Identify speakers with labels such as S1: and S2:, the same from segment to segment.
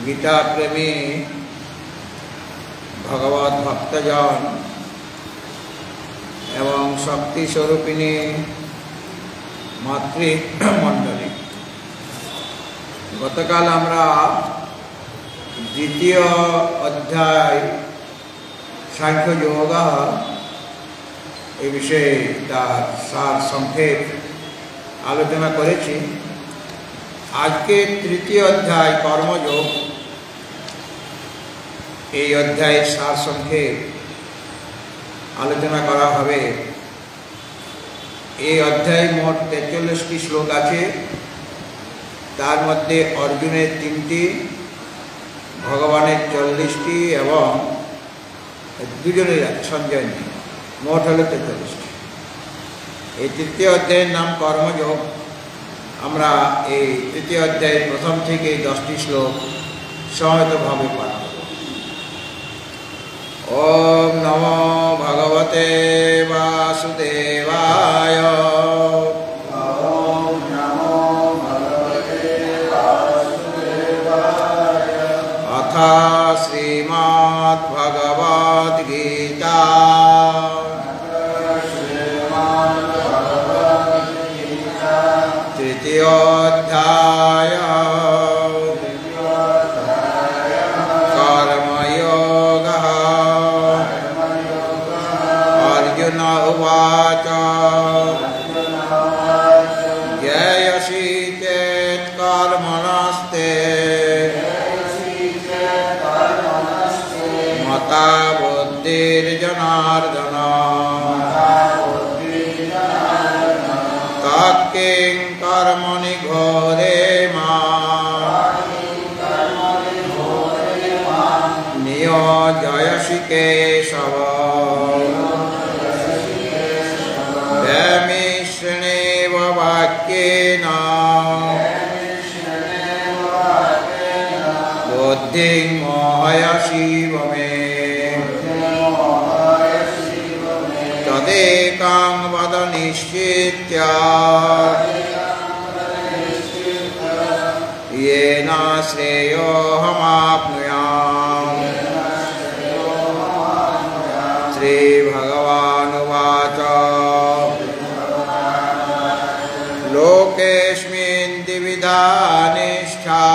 S1: गीता प्रेमी भगवत भक्तजन एवं शक्ति स्वरूपिणी मातृमंडली गतकाल आमरा द्वितीय अध्याय सांख्य योग ए विषय तार सार संक्षेप आलोचना करेছি। आज के तृतीय अध्याय कर्मयोग এই অধ্যায়ের সার সংক্ষেপ আলোচনা করা হবে। এই অধ্যায়ে মোট 43টি শ্লোক আছে, তার মধ্যে অর্জুনের 3টি, ভগবানের 40টি এবং দুজনের সঞ্জয় নেই, মোট হলো 43টি। এই তৃতীয় অধ্যায়ের নাম কর্মযোগ। আমরা এই তৃতীয় অধ্যায়ের প্রথম থেকে 10টি শ্লোক সহিতভাবে পাঠ করব। ओम नमो भगवते वासुदेवाय।
S2: ओम नमो भगवते वासुदेवाय।
S1: अथ श्रीमद्भगवद्गीता तृतीयोऽध्याय उवाच ज्ञेयसि चेत् कर्मणस्ते मता बुद्धिर्जनार्दन तत्किं कर्मणि घोरे नियोजयसि केशव मिश्रणेव वाक्येन बुद्धिं मोहयसि मे तदेकं वद निश्चित्य येन श्रेयोऽहमाप्नुयाम्। श्रीभगवानुवाच लोकेऽस्मिन् द्विविधा निष्ठा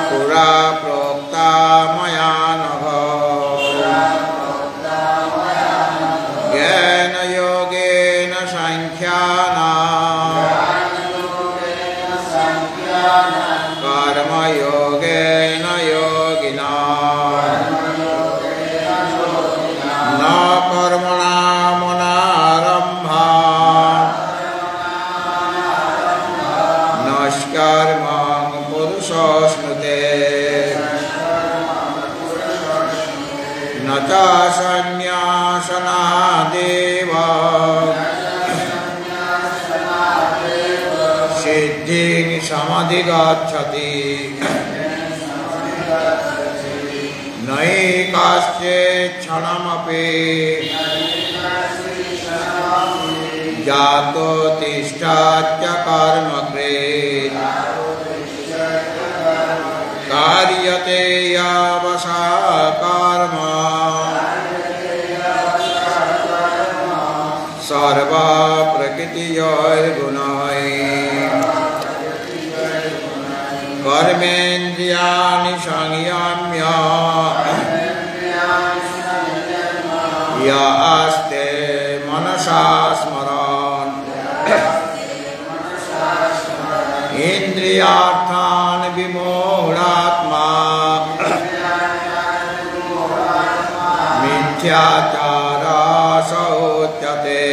S1: पुरा प्रोक्ता मया नघ ज्ञानयोगेन साङ्ख्यानां कर्मयोगेन योगिनां न कर्मणामनारम्भा नष्कर्मं पुरुषोऽश्नुते न च सन्न्यासनादेव सिद्धिं समधिगच्छति नैकाश्चित् क्षणमपि जातो तिष्ठत्य कर्मकृत् कार्यते यावसा कर्म सर्वा प्रकृतियोर्गुणैः कर्मेन्द्रियाणि संयम्य य आस्ते मनसा स्मरन् इन्द्रियार्थान् विमूढात्मा मिथ्याचारः उच्यते।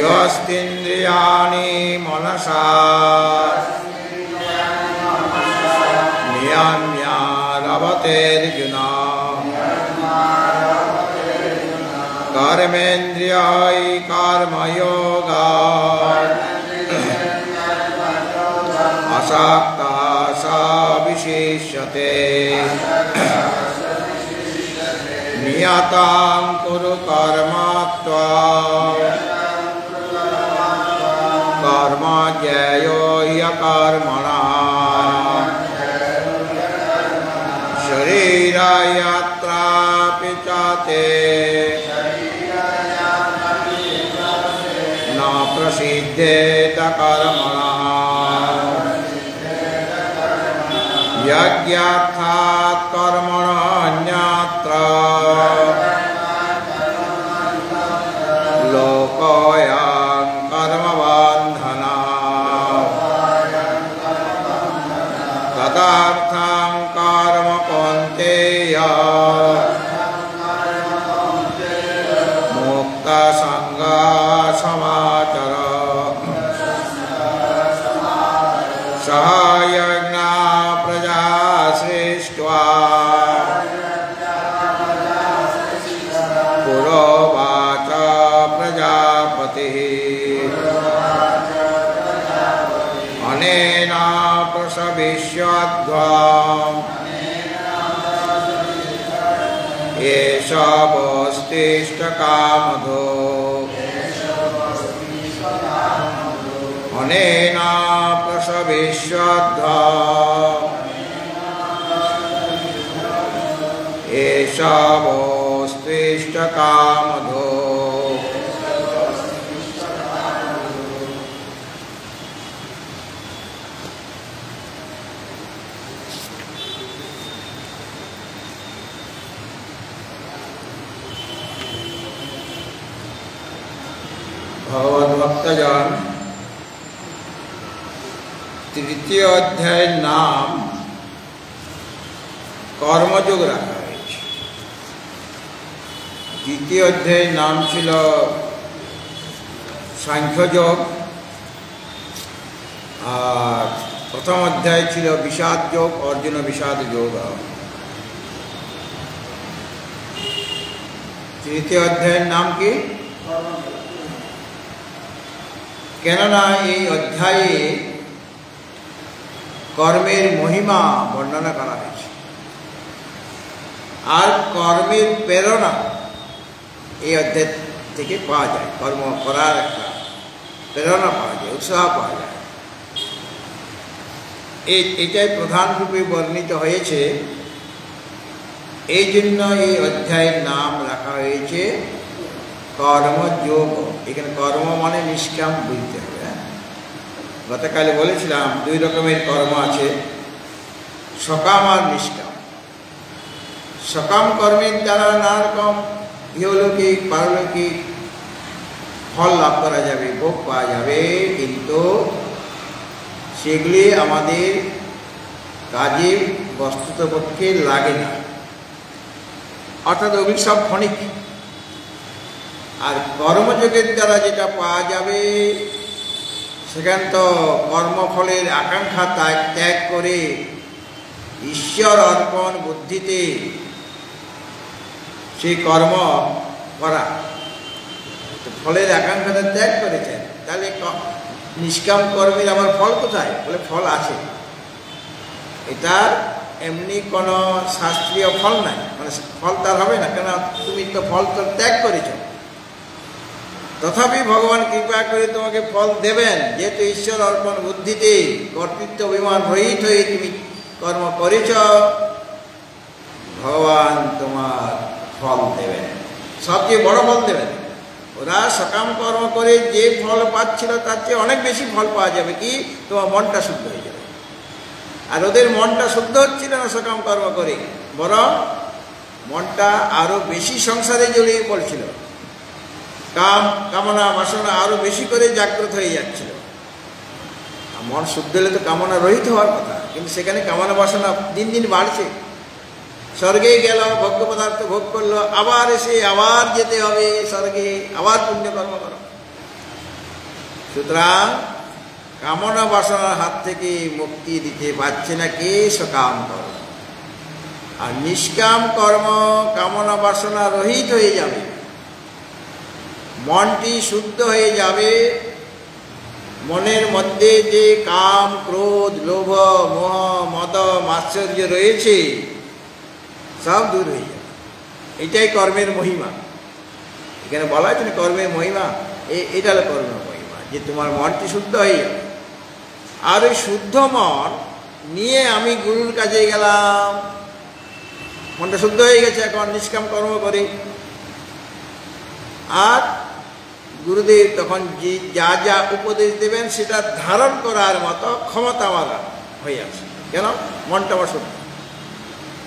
S1: यस्तीन्द्रियाणि मनसा नियम्य लभतेऽर्जुन कर्मेन्द्रियै कर्मयोगात् असक्तः स विशिष्यते। नियतं कुरु कर्म त्वं কর্ম জ্ঞেয় কর্মণা শরীরায়াত্রাপি চ তে ন প্রসিদ্ধেত কর্মণা যজ্ঞার্থাৎ কর্মণ্যত্র লোকয়াং কর্মবন্ধনা তদার্থং কর্ম কৌন্তেয় মুক্ত সঙ্গ সমাচর সহায়জ্ঞা প্রজা সৃष्ट्वा পুরোবাচ প্রজাপতিঃ অনেন প্রসবিষ্যধ্বম এষ বস্তিষ্ঠ কামধো অনেন প্রসবিষ্যধ্বম এষ বস্তিষ্ঠ কামধো ভগবত ভক্তজন তৃতীয় অধ্যায়ের নাম কর্মযোগ রাখা হয়েছে। দ্বিতীয় অধ্যায়ের নাম ছিল সাংখ্যযোগ, আর প্রথম অধ্যায় ছিল বিষাদ যোগ, অর্জুন বিষাদ যোগ। তৃতীয় অধ্যায়ের নাম কি? কেননা এই অধ্যায়ে কর্মের মহিমা বর্ণনা করা হয়েছে, আর কর্মের প্রেরণা এই অধ্যায় থেকে পাওয়া যায়। কর্ম করার একটা প্রেরণা পাওয়া যায়, উৎসাহ পাওয়া যায়। এটাই প্রধান রূপে বর্ণিত হয়েছে। এই জন্য এই অধ্যায়ের নাম রাখা হয়েছে কর্মযোগ। এখানে কর্ম মানে নিষ্কাম বুঝতে হবে। গতকালে বলেছিলাম দুই রকমের কর্ম আছে, সকাম আর নিষ্কাম। সকাম কর্মের দ্বারা নানা রকম ইহলৌকিক পারলৌকিক ফল লাভ করা যাবে, ভোগ পাওয়া যাবে, কিন্তু সেগুলি আমাদের কাজে বস্তুতপক্ষে লাগে না, অর্থাৎ ওগুলি সব ক্ষণিক। আর কর্মযোগের দ্বারা যেটা পাওয়া যাবে সেখান তো কর্মফলের আকাঙ্ক্ষা ত্যাগ করে ঈশ্বর অর্পণ বুদ্ধিতে সেই কর্ম করা, ফলের আকাঙ্ক্ষাটা ত্যাগ করেছেন। তাহলে নিষ্কাম কর্মের আমার ফল কোথায়? বলে ফল আছে, এটার এমনি কোনো শাস্ত্রীয় ফল নাই, মানে ফল তার হবে না, কেন তুমি তো ফল তো ত্যাগ করেছ। তথাপি ভগবান কৃপা করে তোমাকে ফল দেবেন, যেহেতু ঈশ্বর অর্পণ বুদ্ধিতে কর্তৃত্ব অভিমান রহিত হয়ে তুমি কর্ম করেছ, ভগবান তোমার ফল দেবেন, সবচেয়ে বড় ফল দেবেন। ওরা সকাম কর্ম করে যে ফল পাচ্ছিল তার চেয়ে অনেক বেশি ফল পাওয়া যাবে। কি? তোমার মনটা শুদ্ধ হয়ে যাবে। আর ওদের মনটা শুদ্ধ হচ্ছিল না সকাম কর্ম করে, বরং মনটা আরো বেশি সংসারে জড়িয়ে পড়ছিল, কামনা বাসনা আরো বেশি করে জাগ্রত হয়ে যাচ্ছিল। মন শুদ্ধ হলে তো কামনা রহিত হওয়ার কথা, কিন্তু সেখানে কামনা বাসনা দিন দিন বাড়ছে। স্বর্গে গেল, ভোগ্য পদার্থ ভোগ করলো, আবার এসে আবার যেতে হবে স্বর্গে, আবার পুণ্যকর্ম করো। সুতরাং কামনা বাসনার হাত থেকে মুক্তি দিতে পারছে না কে? সকাম কর্ম। আর নিষ্কাম কর্ম কামনা বাসনা রহিত হয়ে যাবে, মনটি শুদ্ধ হয়ে যাবে, মনের মধ্যে যে কাম, ক্রোধ, লোভ, মোহ, মদ, মাৎসর্য রয়েছে সব দূর হয়ে যাবে। এটাই কর্মের মহিমা। এখানে বলা হয়েছে না কর্মের মহিমা, এটা হলো কর্মের মহিমা। যে তোমার মনটি শুদ্ধ হয়ে যাবে। আর ওই শুদ্ধ মন নিয়ে আমি গুরুর কাছে গেলাম, মনটা শুদ্ধ হয়ে গেছে, এখন নিষ্কাম কর্ম করি। আর গুরুদেব তখন যে যা যা উপদেশ দেবেন সেটা ধারণ করার মতো ক্ষমতা আমার হয়ে আছে। কেন? মনটা আমার শুদ্ধ,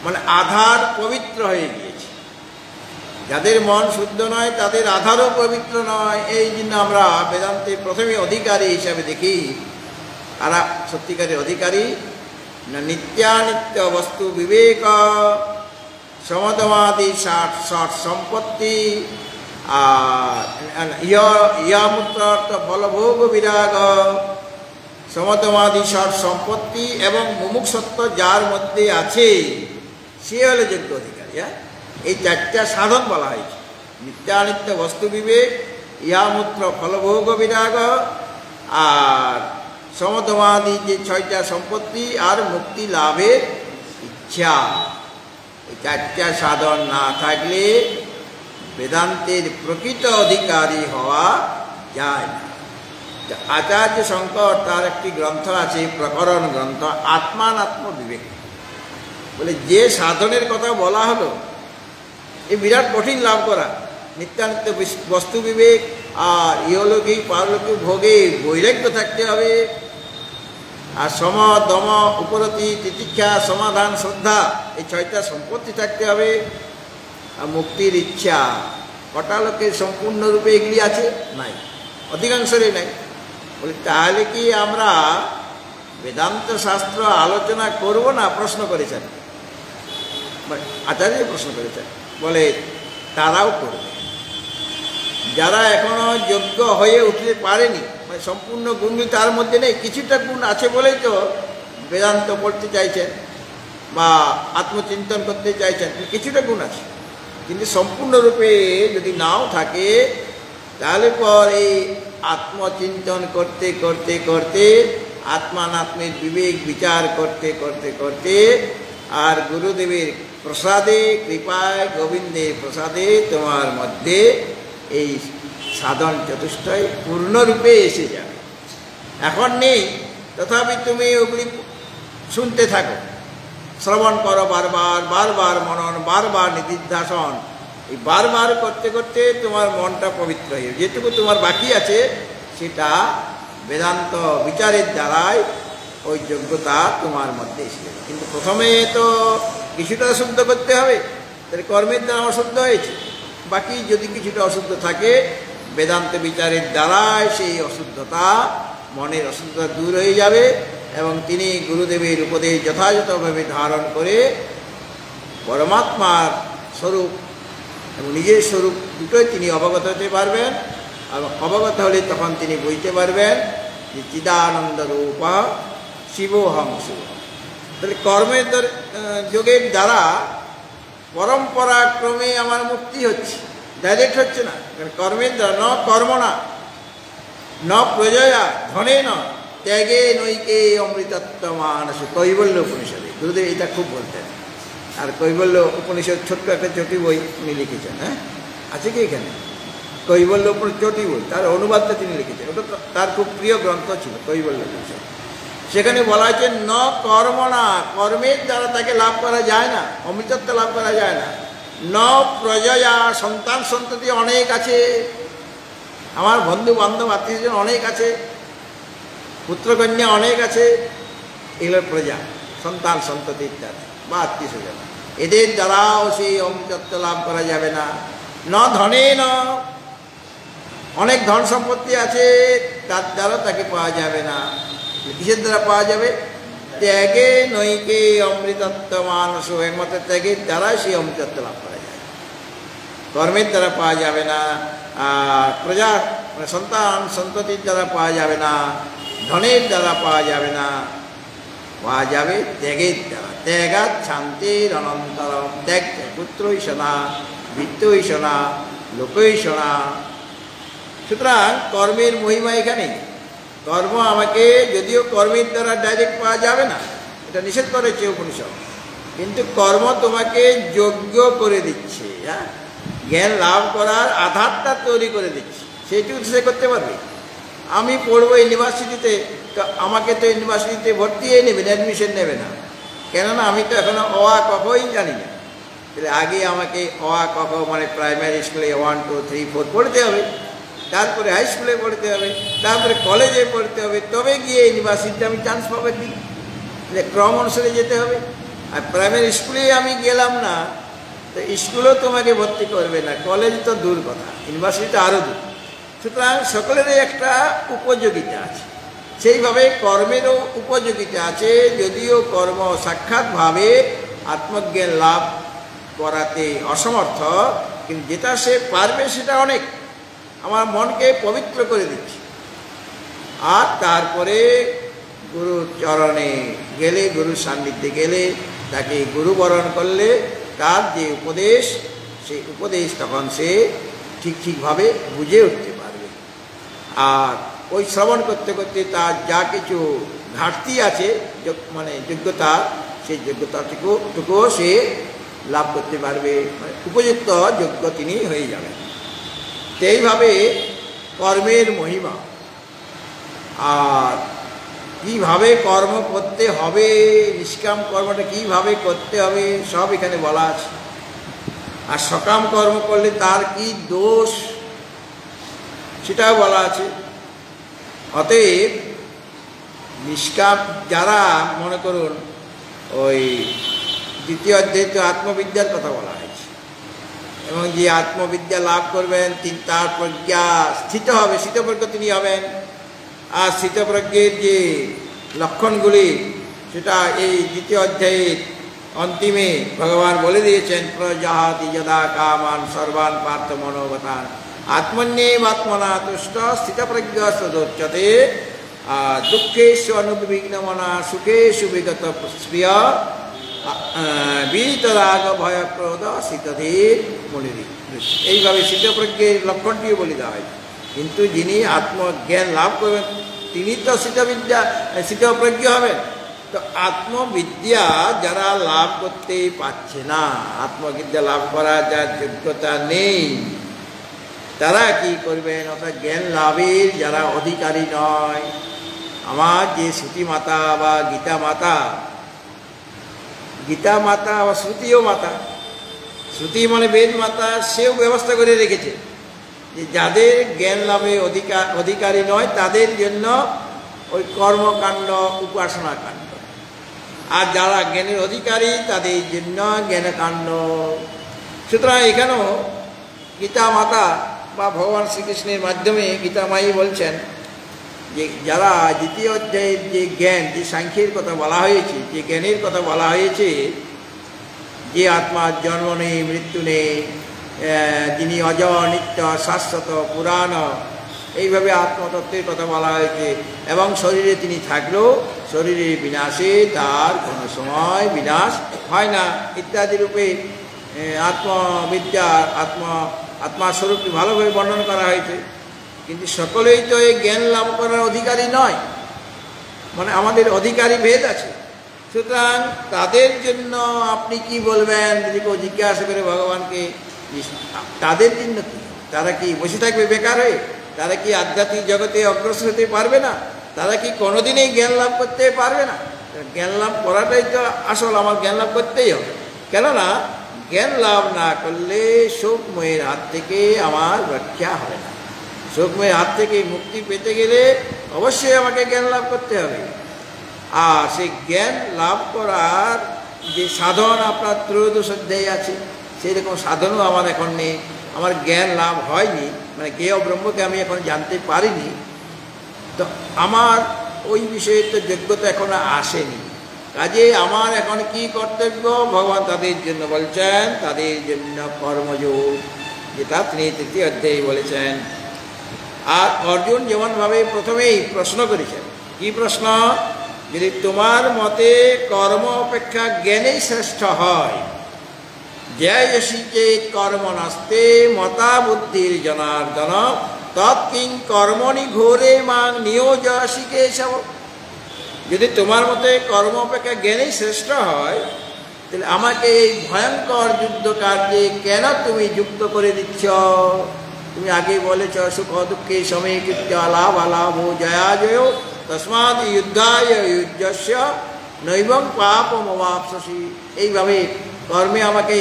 S1: মানে আধার পবিত্র হয়ে গিয়েছে। যাদের মন শুদ্ধ নয় তাদের আধারও পবিত্র নয়। এই জন্য আমরা বেদান্তের প্রথমে অধিকারী হিসাবে দেখি, আর সত্যিকারের অধিকারী না নিত্যানিত্য বস্তু বিবেক, সমতমাদি ষট সম্পত্তি, আর ইয়ামূত্র ফলভোগ বিরাগ, সমতমাদি ষট সম্পত্তি এবং মুমুক্ষুত্ব যার মধ্যে আছে সে হলে যোগ্য অধিকারী। এই চারটা সাধন বলা হয়েছে, নিত্যানিত্য বস্তু বিবেক, ইয়ামূত্র ফলভোগ বিরাগ, আর সমতমাদি যে ছয়টা সম্পত্তি, আর মুক্তি লাভের ইচ্ছা। এই চারটা সাধন না থাকলে বেদান্তের প্রকৃত অধিকারী হওয়া যায় না। আচার্য শঙ্কর তার একটি গ্রন্থ আছে, প্রকরণ গ্রন্থ, আত্মানাত্ম বিবেক বলে, যে সাধনের কথা বলা হলো এই বিরাট কঠিন লাভ করা, নিত্যানিত্য বস্তু বিবেক, আর ইহলৌকিক পারলৌকিক ভোগে বৈরাগ্য থাকতে হবে, আর সম দম উপরতি তিতিক্ষা সমাধান শ্রদ্ধা এই ছয়টা সম্পত্তি থাকতে হবে, আর মুক্তির ইচ্ছা। কটা লোকের সম্পূর্ণরূপে এগুলি আছে? নাই, অধিকাংশেরই নাই। বলি তাহলে কি আমরা বেদান্ত শাস্ত্র আলোচনা করব না? প্রশ্ন করেছেন, আচার্য প্রশ্ন করেছেন, বলে তারাও করবে। যারা এখনো যোগ্য হয়ে উঠতে পারেনি, মানে সম্পূর্ণ গুণগুলি তার মধ্যে নেই, কিছুটা গুণ আছে বলেই তো বেদান্ত পড়তে চাইছেন বা আত্মচিন্তন করতে চাইছেন, কিছুটা গুণ আছে। কিন্তু সম্পূর্ণরূপে যদি নাও থাকে তাহলে পর এই আত্মচিন্তন করতে করতে করতে, আত্মানাত্মের বিবেক বিচার করতে করতে করতে, আর গুরুদেবের প্রসাদে কৃপায় গোবিন্দের প্রসাদে তোমার মধ্যে এই সাধন চতুষ্টয় পূর্ণরূপে এসে যাবে। এখন নেই, তথাপি তুমি ওগুলি শুনতে থাকো, শ্রবণ করো বারবার, বারবার মনন, বারবার নিদিধ্যাসন। এই বারবার করতে করতে তোমার মনটা পবিত্র হয়ে যাবে। যেটুকু তোমার বাকি আছে সেটা বেদান্ত বিচারের দ্বারাই ওই যোগ্যতা তোমার মধ্যে এসে যাবে। কিন্তু প্রথমে তো কিছুটা শুদ্ধ করতে হবে, তাহলে কর্মের দ্বারা আমার শুদ্ধ হয়েছে, বাকি যদি কিছুটা অশুদ্ধ থাকে বেদান্ত বিচারের দ্বারাই সেই অশুদ্ধতা, মনের অশুদ্ধতা দূর হয়ে যাবে, এবং তিনি গুরুদেবের উপদেশ যথাযথভাবে ধারণ করে পরমাত্মার স্বরূপ এবং নিজের স্বরূপ দুটোই তিনি অবগত হতে পারবেন। এবং অবগত হলে তখন তিনি বুঝতে পারবেন যে চিদানন্দ রূপ শিবোহং শিব। তাহলে কর্মের যোগের দ্বারা পরম্পরাক্রমে আমার মুক্তি হচ্ছে, ডাইরেক্ট হচ্ছে না। কর্মের দ্বারা ন কর্ম না, ন প্রজয়া ধনে ন ত্যাগে নৈকে অমৃতত্ব মানস, কৈবল্য উপনিষদে গুরুদেব এটা খুব বলতেন। আর কৈবল্য উপনিষদ ছোট্ট একটা চটি বই উনি লিখেছেন, হ্যাঁ আছে কি এখানে? কৈবল্য চটি বই, তার অনুবাদটা তিনি লিখেছেন, ওটা তার খুব প্রিয় গ্রন্থ ছিল কৈবল্য উপনিষদ। সেখানে বলা হয়েছে ন কর্ম না, কর্মের দ্বারা তাকে লাভ করা যায় না, অমৃতত্ব লাভ করা যায় না। ন প্রজয়া, সন্তান সন্ততি অনেক আছে, আমার বন্ধু বান্ধব আত্মীয়জন অনেক আছে, পুত্রকন্যা অনেক আছে, এগুলো প্রজা, সন্তান সন্ততি ইত্যাদি বা আত্মীয় স্বজন, এদের দ্বারাও সেই অমৃতত্ব লাভ করা যাবে না। ন ধনে ন, অনেক ধন সম্পত্তি আছে, তার দ্বারা তাকে পাওয়া যাবে না। কিসের দ্বারা পাওয়া যাবে? ত্যাগে নৈকে অমৃতত্ব মানস, একমাত্র ত্যাগের দ্বারা সেই অমৃতত্ব লাভ করা যায়, কর্মের দ্বারা পাওয়া যাবে না। আর প্রজা মানে সন্তান সন্ততির দ্বারা পাওয়া যাবে না, ধনের দ্বারা পাওয়া যাবে না, পাওয়া যাবে ত্যাগের দ্বারা। ত্যাগাৎ শান্তির অনন্তরম, ত্যাগ পুত্রই শোনা, বৃত্তই শোনা, লোকই শোনা। সুতরাং কর্মের মহিমা এখানে। কর্ম আমাকে, যদিও কর্মের দ্বারা ডাইরেক্ট পাওয়া যাবে না, এটা নিষেধ করেছে উপনিষদ, কিন্তু কর্ম তোমাকে যোগ্য করে দিচ্ছে, হ্যাঁ জ্ঞান লাভ করার আধারটা তৈরি করে দিচ্ছে, সেইটুকু সে করতে পারবে। আমি পড়বো ইউনিভার্সিটিতে, তো আমাকে তো ইউনিভার্সিটিতে ভর্তিই নেবে না, অ্যাডমিশন নেবে না, কেননা আমি তো এখনও অ আ ক খই জানি না। তাহলে আগে আমাকে অ আ ক খ মানে প্রাইমারি স্কুলে 1 2 3 4 পড়তে হবে, তারপরে হাই স্কুলে পড়তে হবে, তারপরে কলেজে পড়তে হবে, তবে গিয়ে ইউনিভার্সিটিতে আমি চান্স পাবো একদিন। তাহলে ক্রম অনুসারে যেতে হবে। আর প্রাইমারি স্কুলেই আমি গেলাম না, তো স্কুলেও তোমাকে ভর্তি করবে না, কলেজ তো দূর কথা, ইউনিভার্সিটি আরও দূর। সুতরাং সকলেরই একটা উপযোগিতা আছে, সেইভাবে কর্মেরও উপযোগিতা আছে। যদিও কর্ম সাক্ষাৎভাবে আত্মজ্ঞান লাভ করাতে অসমর্থ, কিন্তু যেটা সে পারবে সেটা অনেক। আমার মনকে পবিত্র করে দিচ্ছে। আর তারপরে গুরুর চরণে গেলে, গুরুর সান্নিধ্যে গেলে, তাকে গুরুবরণ করলে তার যে উপদেশ, সেই উপদেশ তখন সে ঠিকভাবে বুঝে উঠতে পারবে। আর ওই শ্রবণ করতে করতে তার যা কিছু ঘাটতি আছে মানে যোগ্যতা, সেই যোগ্যতাটুকুও সে লাভ করতে পারবে, মানে উপযুক্ত যোগ্য তিনি হয়ে যাবেন। তো এইভাবে কর্মের মহিমা আর কীভাবে কর্ম করতে হবে, নিষ্কাম কর্মটা কীভাবে করতে হবে সব এখানে বলা আছে। আর সকাম কর্ম করলে তার কি দোষ সেটাও বলা আছে। অতএব নিষ্কাম যারা, মনে করুন ওই দ্বিতীয় অধ্যায়ে তো আত্মবিদ্যার কথা বলা হয়েছে, এবং যে আত্মবিদ্যা লাভ করবেন তার প্রজ্ঞা স্থিত হবে, স্থিতপ্রজ্ঞ তিনি হবেন। আর স্থিতপ্রজ্ঞের যে লক্ষণগুলি সেটা এই দ্বিতীয় অধ্যায়ের অন্তিমে ভগবান বলে দিয়েছেন, প্রজাহাতি যদা কামান সর্বান পার্থ মনোবতান আত্মন্যেবাত্মনা তুষ্ট স্থিতপ্রজ্ঞ সদোচ্যতে দুঃখেষু অনুবিঘ্নমনা সুখেষু বিগত স্পৃহ বিতরাগ ভয় ক্রোধ শীতধীর মনিরি। এইভাবে স্থিতপ্রজ্ঞের লক্ষণটিও বলে দেওয়া হয়। কিন্তু যিনি আত্মজ্ঞান লাভ করবেন তিনি তো স্থিতপ্রজ্ঞ হবেন। তো আত্মবিদ্যা যারা লাভ করতে পারছে না, আত্মবিদ্যা লাভ করার যার যোগ্যতা নেই, তারা কি করবেন? অর্থাৎ জ্ঞান লাভের যারা অধিকারী নয়, আমার যে শ্রুতি মাতা বা গীতা মাতা বা শ্রুতিও মাতা, শ্রুতি মানে বেদ মাতা, সেও ব্যবস্থা করে রেখেছে যে যাদের জ্ঞান লাভে অধিকারী নয় তাদের জন্য ওই কর্মকাণ্ড, উপাসনা কাণ্ড, আর যারা জ্ঞানের অধিকারী তাদের জন্য জ্ঞানকাণ্ড। সুতরাং এখানেও গীতা মাতা বা ভগবান শ্রীকৃষ্ণের মাধ্যমে গীতা মাই বলছেন যে যারা দ্বিতীয় অধ্যায়ের যে জ্ঞান, যে সাংখ্যের কথা বলা হয়েছে, যে জ্ঞানের কথা বলা হয়েছে, যে আত্মার জন্ম নেই, মৃত্যু নেই, যিনি অজ নিত্য শাশ্বত পুরাণ, এইভাবে আত্মতত্ত্বের কথা বলা হয়েছে। এবং শরীরে তিনি থাকলেও শরীরের বিনাশে তার কোনো সময় বিনাশ হয় না ইত্যাদি রূপে আত্মবিদ্যার আত্মাস্বরূপটি ভালোভাবে বর্ণন করা হয়েছে। কিন্তু সকলেই তো এই জ্ঞান লাভ করার অধিকারী নয়, মানে আমাদের অধিকারী ভেদ আছে। সুতরাং তাদের জন্য আপনি কি বলবেন? যদি কেউ জিজ্ঞাসা করে ভগবানকে, তাদের জন্য কি? তারা কি বসে থাকবে বেকার হয়ে? তারা কি আধ্যাত্মিক জগতে অগ্রসর হতে পারবে না? তারা কি কোনোদিনই জ্ঞান লাভ করতে পারবে না? জ্ঞান লাভ করাটাই তো আসল, আমার জ্ঞান লাভ করতেই হবে। কেননা জ্ঞান লাভ না করলে শোকময়ের হাত থেকে আমার রক্ষা হবে না। শোকময়ের হাত থেকে মুক্তি পেতে গেলে অবশ্যই আমাকে জ্ঞান লাভ করতে হবে। আর সেই জ্ঞান লাভ করার যে সাধন আপনার ত্রয়োদশ অধ্যায়ে আছে, সেই রকম সাধনও আমার এখন নেই। আমার জ্ঞান লাভ হয়নি, মানে জ্ঞেয় ব্রহ্মকে আমি এখন জানতে পারিনি। তো আমার ওই বিষয়ে তো যোগ্যতা এখনো আসেনি। কাজে আমার এখন কি কর্তব্য? ভগবান তাদের জন্য বলছেন, তাদের জন্য কর্মযোগ, যেটা তিনি তৃতীয় অধ্যায়ে বলেছেন। আর অর্জুন যেমনভাবে প্রথমেই প্রশ্ন করেছেন, কি প্রশ্ন? যদি তোমার মতে কর্ম অপেক্ষা জ্ঞানেই শ্রেষ্ঠ হয়, জ্ঞায়সী চেত কর্ম নাস্তে মতা বুদ্ধির জনার্দন তৎকিং কর্মণি ঘোরে মাং নিয়োজসি কেশব। যদি তোমার মতে কর্ম অপেক্ষা জ্ঞানেই শ্রেষ্ঠ হয়, তাহলে আমাকে এই ভয়ঙ্কর যুদ্ধ কার্যে কেন তুমি যুক্ত করে দিচ্ছ? তুমি আগেই বলেছ সুখ দুঃখে সময়ে কৃত্য লাভ আলাভ জয়া জয় তস্মাৎ যুদ্ধায় যুজ্যস্য নৈবং পাপমবাপ্স্যসি। এইভাবে কর্মে আমাকে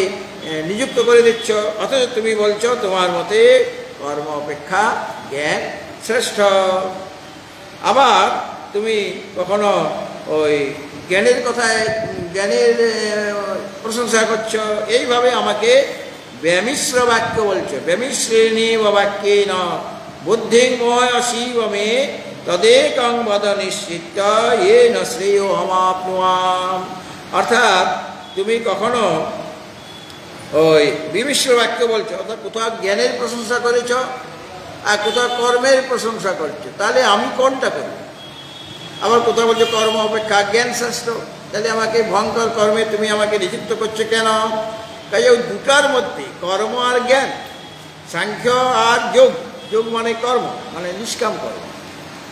S1: নিযুক্ত করে দিচ্ছ, অথচ তুমি বলছো তোমার মতে কর্ম অপেক্ষা জ্ঞান শ্রেষ্ঠ। আবার তুমি কখনো ওই জ্ঞানের কথায় জ্ঞানের প্রশংসা করছ, এইভাবে আমাকে ব্যামিশ্র বাক্য বলছো। ব্যামিশ্রেণী বাক্যে ন বুদ্ধিময় শিবমে তদেকং বদ নিশ্চিত এ ন শ্রেয় হমাপ্নুয়াম। অর্থাৎ তুমি কখনো ওই বিমিশ্র বাক্য বলছো, অর্থাৎ কোথাও জ্ঞানের প্রশংসা করেছ আর কোথাও কর্মের প্রশংসা করছো, তাহলে আমি কোনটা করব? আবার কোথাও বলছো কর্ম অপেক্ষা জ্ঞান শ্রেষ্ঠ, তাহলে আমাকে ভয়ঙ্কর কর্মে তুমি আমাকে নিযুক্ত করছো কেন? কাজে ওই দুটার মধ্যে কর্ম আর জ্ঞান, সাংখ্য আর যোগ, যোগ মানে কর্ম মানে নিষ্কাম কর্ম,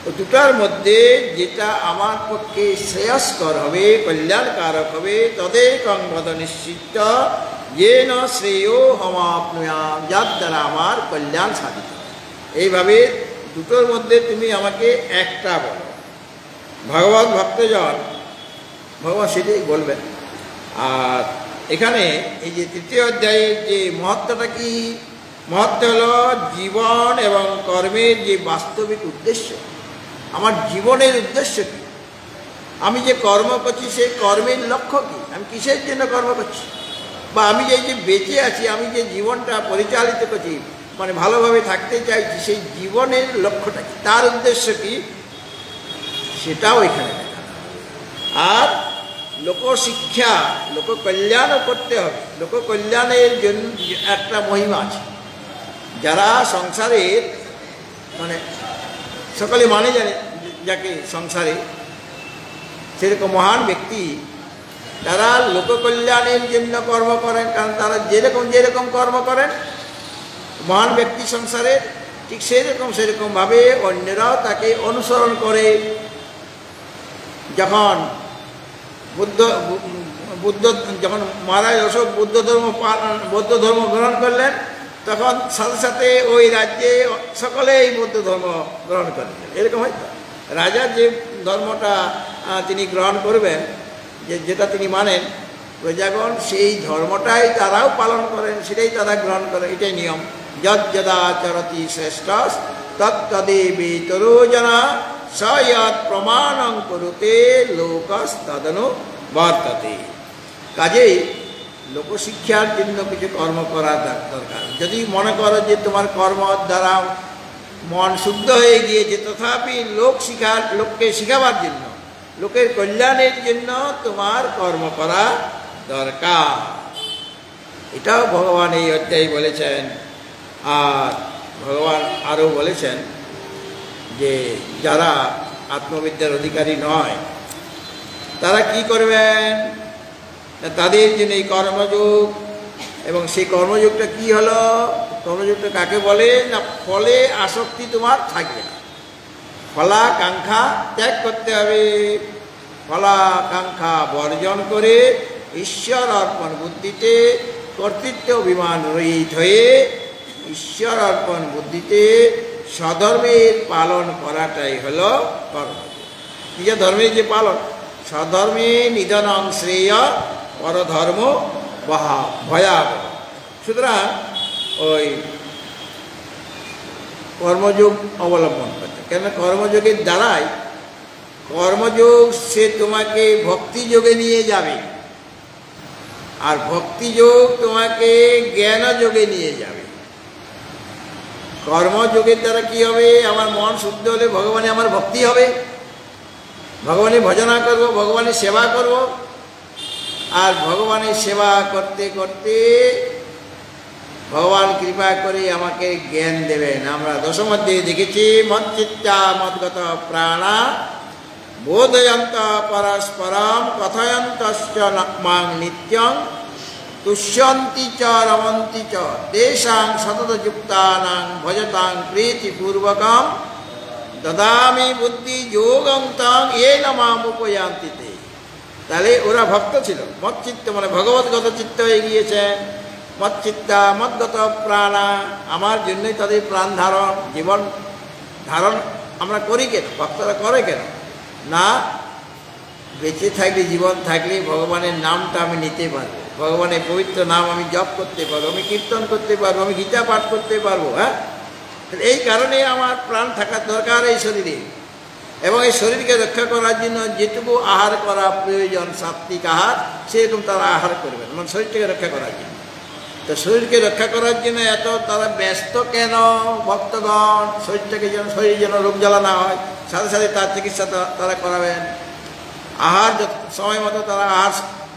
S1: ও দুটার মধ্যে যেটা আমার পক্ষে শ্রেয়স্কর হবে, কল্যাণকারক হবে, তদেকং বদ নিশ্চিত येन শ্রেয় হমাপ্নুয়াম, যার দ্বারা আমার কল্যাণ সাধিত। এইভাবে দুটোর মধ্যে তুমি আমাকে একটা বলো। ভগবত ভক্তজন ভগবান সেটাই বলবেন। আর এখানে এই যে তৃতীয় অধ্যায়ের যে মহত্বটা কি? মহত্ব হলো জীবন এবং কর্মের যে বাস্তবিক উদ্দেশ্য। আমার জীবনের উদ্দেশ্য কি? আমি যে কর্ম করছি সেই কর্মের লক্ষ্য কি? আমি কিসের জন্য কর্ম করছি? বা আমি যে বেঁচে আছি, আমি যে জীবনটা পরিচালিত করছি, মানে ভালোভাবে থাকতে চাইছি, সেই জীবনের লক্ষ্যটা কি, তার উদ্দেশ্য কি, সেটাও এখানে দেখা। আর লোকশিক্ষা, লোককল্যাণও করতে হবে। লোককল্যাণের জন্য একটা মহিমা আছে। যারা সংসারের মানে সকলে মানে জানে যাকে সংসারে, সেরকম মহান ব্যক্তি তারা লোককল্যাণের জন্য কর্ম করেন। কারণ তারা যেরকম কর্ম করেন মহান ব্যক্তি সংসারে, ঠিক সেরকমভাবে অন্যরাও তাকে অনুসরণ করে। যখন বুদ্ধ যখন মহারাজ অশোক বৌদ্ধ ধর্ম গ্রহণ করলেন, তখন সাথে সাথে ওই রাজ্যে সকলেই বৌদ্ধ ধর্ম গ্রহণ করলেন। এরকম হয়তো রাজা যে ধর্মটা তিনি গ্রহণ করবেন, যেটা তিনি মানেন, প্রজাগণ সেই ধর্মটাই তারাও পালন করেন, সেটাই তারা গ্রহণ করেন। এটাই নিয়ম। যদ যদা চরতি শ্রেষ্ঠ তত্তদেবেতরো জনা স যৎ প্রমাণং কুরুতে লোকস তদনু বর্ততে। কাজেই লোকশিক্ষার জন্য কিছু কর্ম করা দরকার। যদি মনে করো যে তোমার কর্ম দ্বারা মন শুদ্ধ হয়ে গিয়েছে, তথাপি লোককে শিখাবার জন্য, লোকের কল্যাণের জন্য তোমার কর্ম করা দরকার। এটাও ভগবান এই অধ্যায়ে বলেছেন। আর ভগবান আরও বলেছেন যে যারা আত্মবিদ্যার অধিকারী নয় তারা কি করবেন, তাদের জন্য এই কর্মযোগ। এবং সেই কর্মযোগটা কি হলো? কর্মযোগটা কাকে বলে না, ফলে আসক্তি তোমার থাকবে না। ফলাকাঙ্ক্ষা ত্যাগ করতে হবে। ফলাকাঙ্ক্ষা বর্জন করে ঈশ্বর অর্পণ বুদ্ধিতে কর্তৃত্ব অভিমান রহিত হয়ে ঈশ্বর অর্পণ বুদ্ধিতে স্বধর্মের পালন করাটাই হলো কর্ম। নিজের ধর্মের যে পালন, স্বধর্মে নিধনং শ্রেয় পরধর্ম ভয়াবহ। সুতরাং ওই কর্মযোগ অবলম্বন করতে, কেন কর্মযোগের দ্বারাই কর্মযোগ সে তোমাকে ভক্তিযোগে নিয়ে যাবে, আর ভক্তিযোগ তোমাকে জ্ঞানযোগে নিয়ে যাবে। কর্মযোগের দ্বারা কি হবে? আমার মন শুদ্ধ হলে ভগবানে আমার ভক্তি হবে, ভগবানের ভজনা করব, ভগবানের সেবা করব। আর ভগবানের সেবা করতে করতে ভগবান কৃপা করে আমাকে জ্ঞান দেবেন। আমরা দশম অধ্যায়ে দেখেছি, মচ্চিত্তা মদ্গত প্রাণা বোধয়ন্ত পরস্পরম কথয়ন্তশ্চ মাং নিত্যং তুষ্যন্তি চ রমন্তি চ তেষাং সততযুক্তানাং ভজতাং প্রীতিপূর্বকম দদামি বুদ্ধি যোগং তং येन মাম উপয়ান্তি তে। তাহলে ওরা ভক্ত ছিল, মচ্চিত্ত মানে ভগবৎগত চিত্ত হয়ে গিয়েছেন। মচ্চিত্তা মদ্গত প্রাণা, আমার জন্যই তাদের প্রাণ ধারণ জীবন ধারণ আমরা করি কেন, ভক্তরা করে কেন না? বেঁচে থাকলে, জীবন থাকলে ভগবানের নামটা আমি নিতে পারবো, ভগবানের পবিত্র নাম আমি জপ করতে পারবো, আমি কীর্তন করতে পারবো, আমি গীতা পাঠ করতে পারবো। হ্যাঁ, এই কারণে আমার প্রাণ থাকা দরকার এই শরীরে। এবং এই শরীরকে রক্ষা করার জন্য যেটুকু আহার করা প্রয়োজন, সাত্বিক আহার, সেরকম তারা আহার করবেন মানে শরীরটাকে রক্ষা করার জন্য। তো শরীরকে রক্ষা করার জন্য এত তারা ব্যস্ত কেন ভক্তগণ? শরীরটাকে যেন, শরীর যেন রোগ জ্বালা না হয়, সাথে সাথে তার চিকিৎসা তারা করাবেন। আহার সময় মতো তারা আহার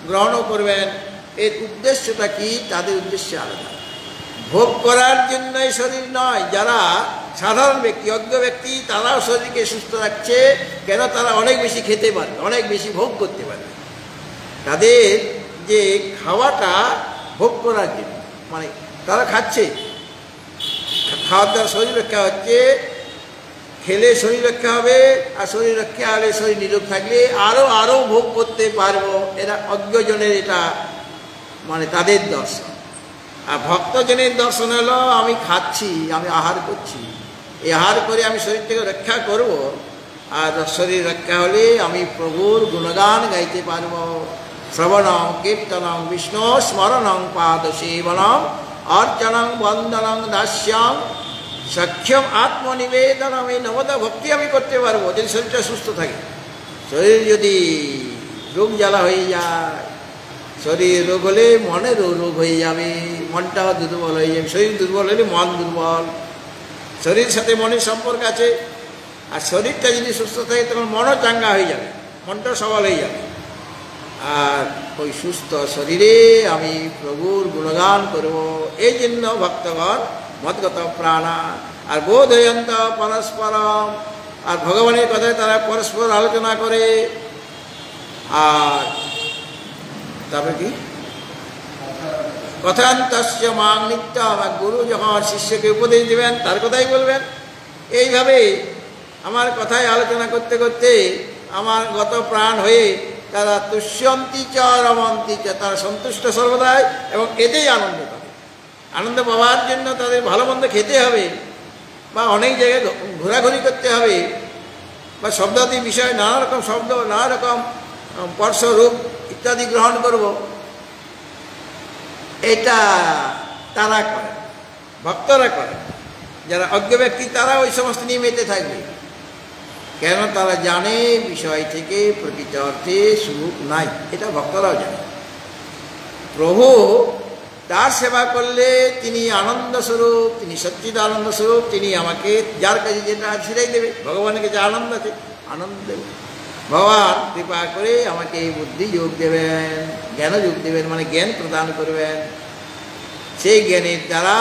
S1: গ্রহণও করবেন। এর উদ্দেশ্যটা কি? তাদের উদ্দেশ্য আলাদা। ভোগ করার জন্যই শরীর নয়। যারা সাধারণ ব্যক্তি, অজ্ঞ ব্যক্তি, তারাও শরীরকে সুস্থ রাখছে কেন? তারা অনেক বেশি খেতে পারবে, অনেক বেশি ভোগ করতে পারবে। তাদের যে খাওয়াটা ভোগ করার জন্য, মানে তারা খাচ্ছে, খাওয়ার দ্বারা শরীর রক্ষা হচ্ছে, খেলে শরীর রক্ষা হবে, আর শরীর রক্ষা হলে শরীর নিরোগ থাকলে আরও ভোগ করতে পারবো। এরা অজ্ঞজনের এটা মানে তাদের দর্শন। আর ভক্তজনের দর্শন হলো আমি খাচ্ছি, আমি আহার করছি, এই আহার করে আমি শরীরটাকে রক্ষা করব, আর শরীর রক্ষা হলে আমি প্রভুর গুণগান গাইতে পারব। শ্রবণং কীর্তনং বিষ্ণু স্মরণং পাদ সেবনং অর্চনং বন্দনং দাস্যং সখ্যম আত্মনিবেদনম, এই নবদা ভক্তি আমি করতে পারবো যদি শরীরটা সুস্থ থাকে। শরীর যদি রোগ জ্বালা হয়ে যায়, শরীর রোগ হলে মনেরও রোগ হয়ে যাবে, মনটাও দুর্বল হয়ে যাবে। শরীর দুর্বল হলে মন দুর্বল। শরীরের সাথে মনের সম্পর্ক আছে, আর শরীরটা যদি সুস্থ থাকে তখন মনও চাঙ্গা হয়ে যাবে, মনটাও সবল হয়ে যাবে। আর ওই সুস্থ শরীরে আমি প্রভুর গুণগান করব। এই জন্য ভক্তগণ মদ্গত প্রাণা আর বোধয়ন্ত পরস্পরম, আর ভগবানের কথায় তারা পরস্পর আলোচনা করে। আর তারপরে কি? কথান্তস্য মাং নিত্য, আমার গুরু যখন শিষ্যকে উপদেশ দেবেন তার কথাই বলবেন। এইভাবে আমার কথায় আলোচনা করতে করতে আমার গত প্রাণ হয়ে তারা তুষ্যন্তি চ রমন্তি চ, তারা সন্তুষ্ট সর্বদাই এবং এতেই আনন্দ পাবে। আনন্দ পাওয়ার জন্য তাদের ভালো মন্দ খেতে হবে, বা অনেক জায়গায় ঘোরাঘুরি করতে হবে, বা শব্দাদি বিষয় নানা রকম শব্দ, নানা রকম স্পর্শ রূপ ইত্যাদি গ্রহণ করব, এটা তারা করে, ভক্তরা করে। যারা অজ্ঞ ব্যক্তি তারা ওই সমস্ত নিয়মেতে থাকবে। কেন? তারা জানে বিষয় থেকে প্রকৃত অর্থে সুখ নাই, এটা ভক্তরাও জানে। প্রভু তার সেবা করলে তিনি আনন্দ স্বরূপ, তিনি সচ্চিদানন্দ স্বরূপ, তিনি আমাকে যার কাছে যেটা ছিড়াই দেবে, ভগবানের কাছে আনন্দ আছে, আনন্দ দেবে। ভগবান কৃপা করে আমাকে এই বুদ্ধি যোগ দেবেন, জ্ঞান যোগ দেবেন, মানে জ্ঞান প্রদান করবেন। সেই জ্ঞানের দ্বারা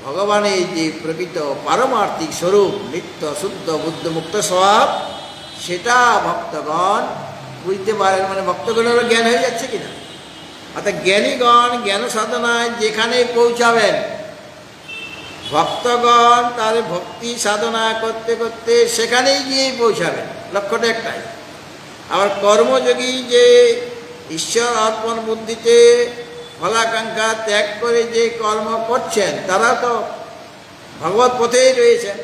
S1: ভগবানের যে প্রকৃত পারমার্থিক স্বরূপ, নিত্য শুদ্ধ বুদ্ধ মুক্ত স্বভাব, সেটা ভক্তগণ বুঝতে পারেন। মানে ভক্তগণেরও জ্ঞান হয়ে যাচ্ছে কিনা। অর্থাৎ জ্ঞানীগণ জ্ঞান সাধনায় যেখানে পৌঁছাবেন, ভক্তগণ তার ভক্তি সাধনা করতে করতে সেখানেই গিয়েই পৌঁছাবেন, লক্ষ্যটা একটাই। আবার কর্মযোগী যে ঈশ্বর অর্পণ বুদ্ধিতে ফলাকাঙ্ক্ষা ত্যাগ করে যে কর্ম করছেন, তারা তো ভগবত পথেই রয়েছেন,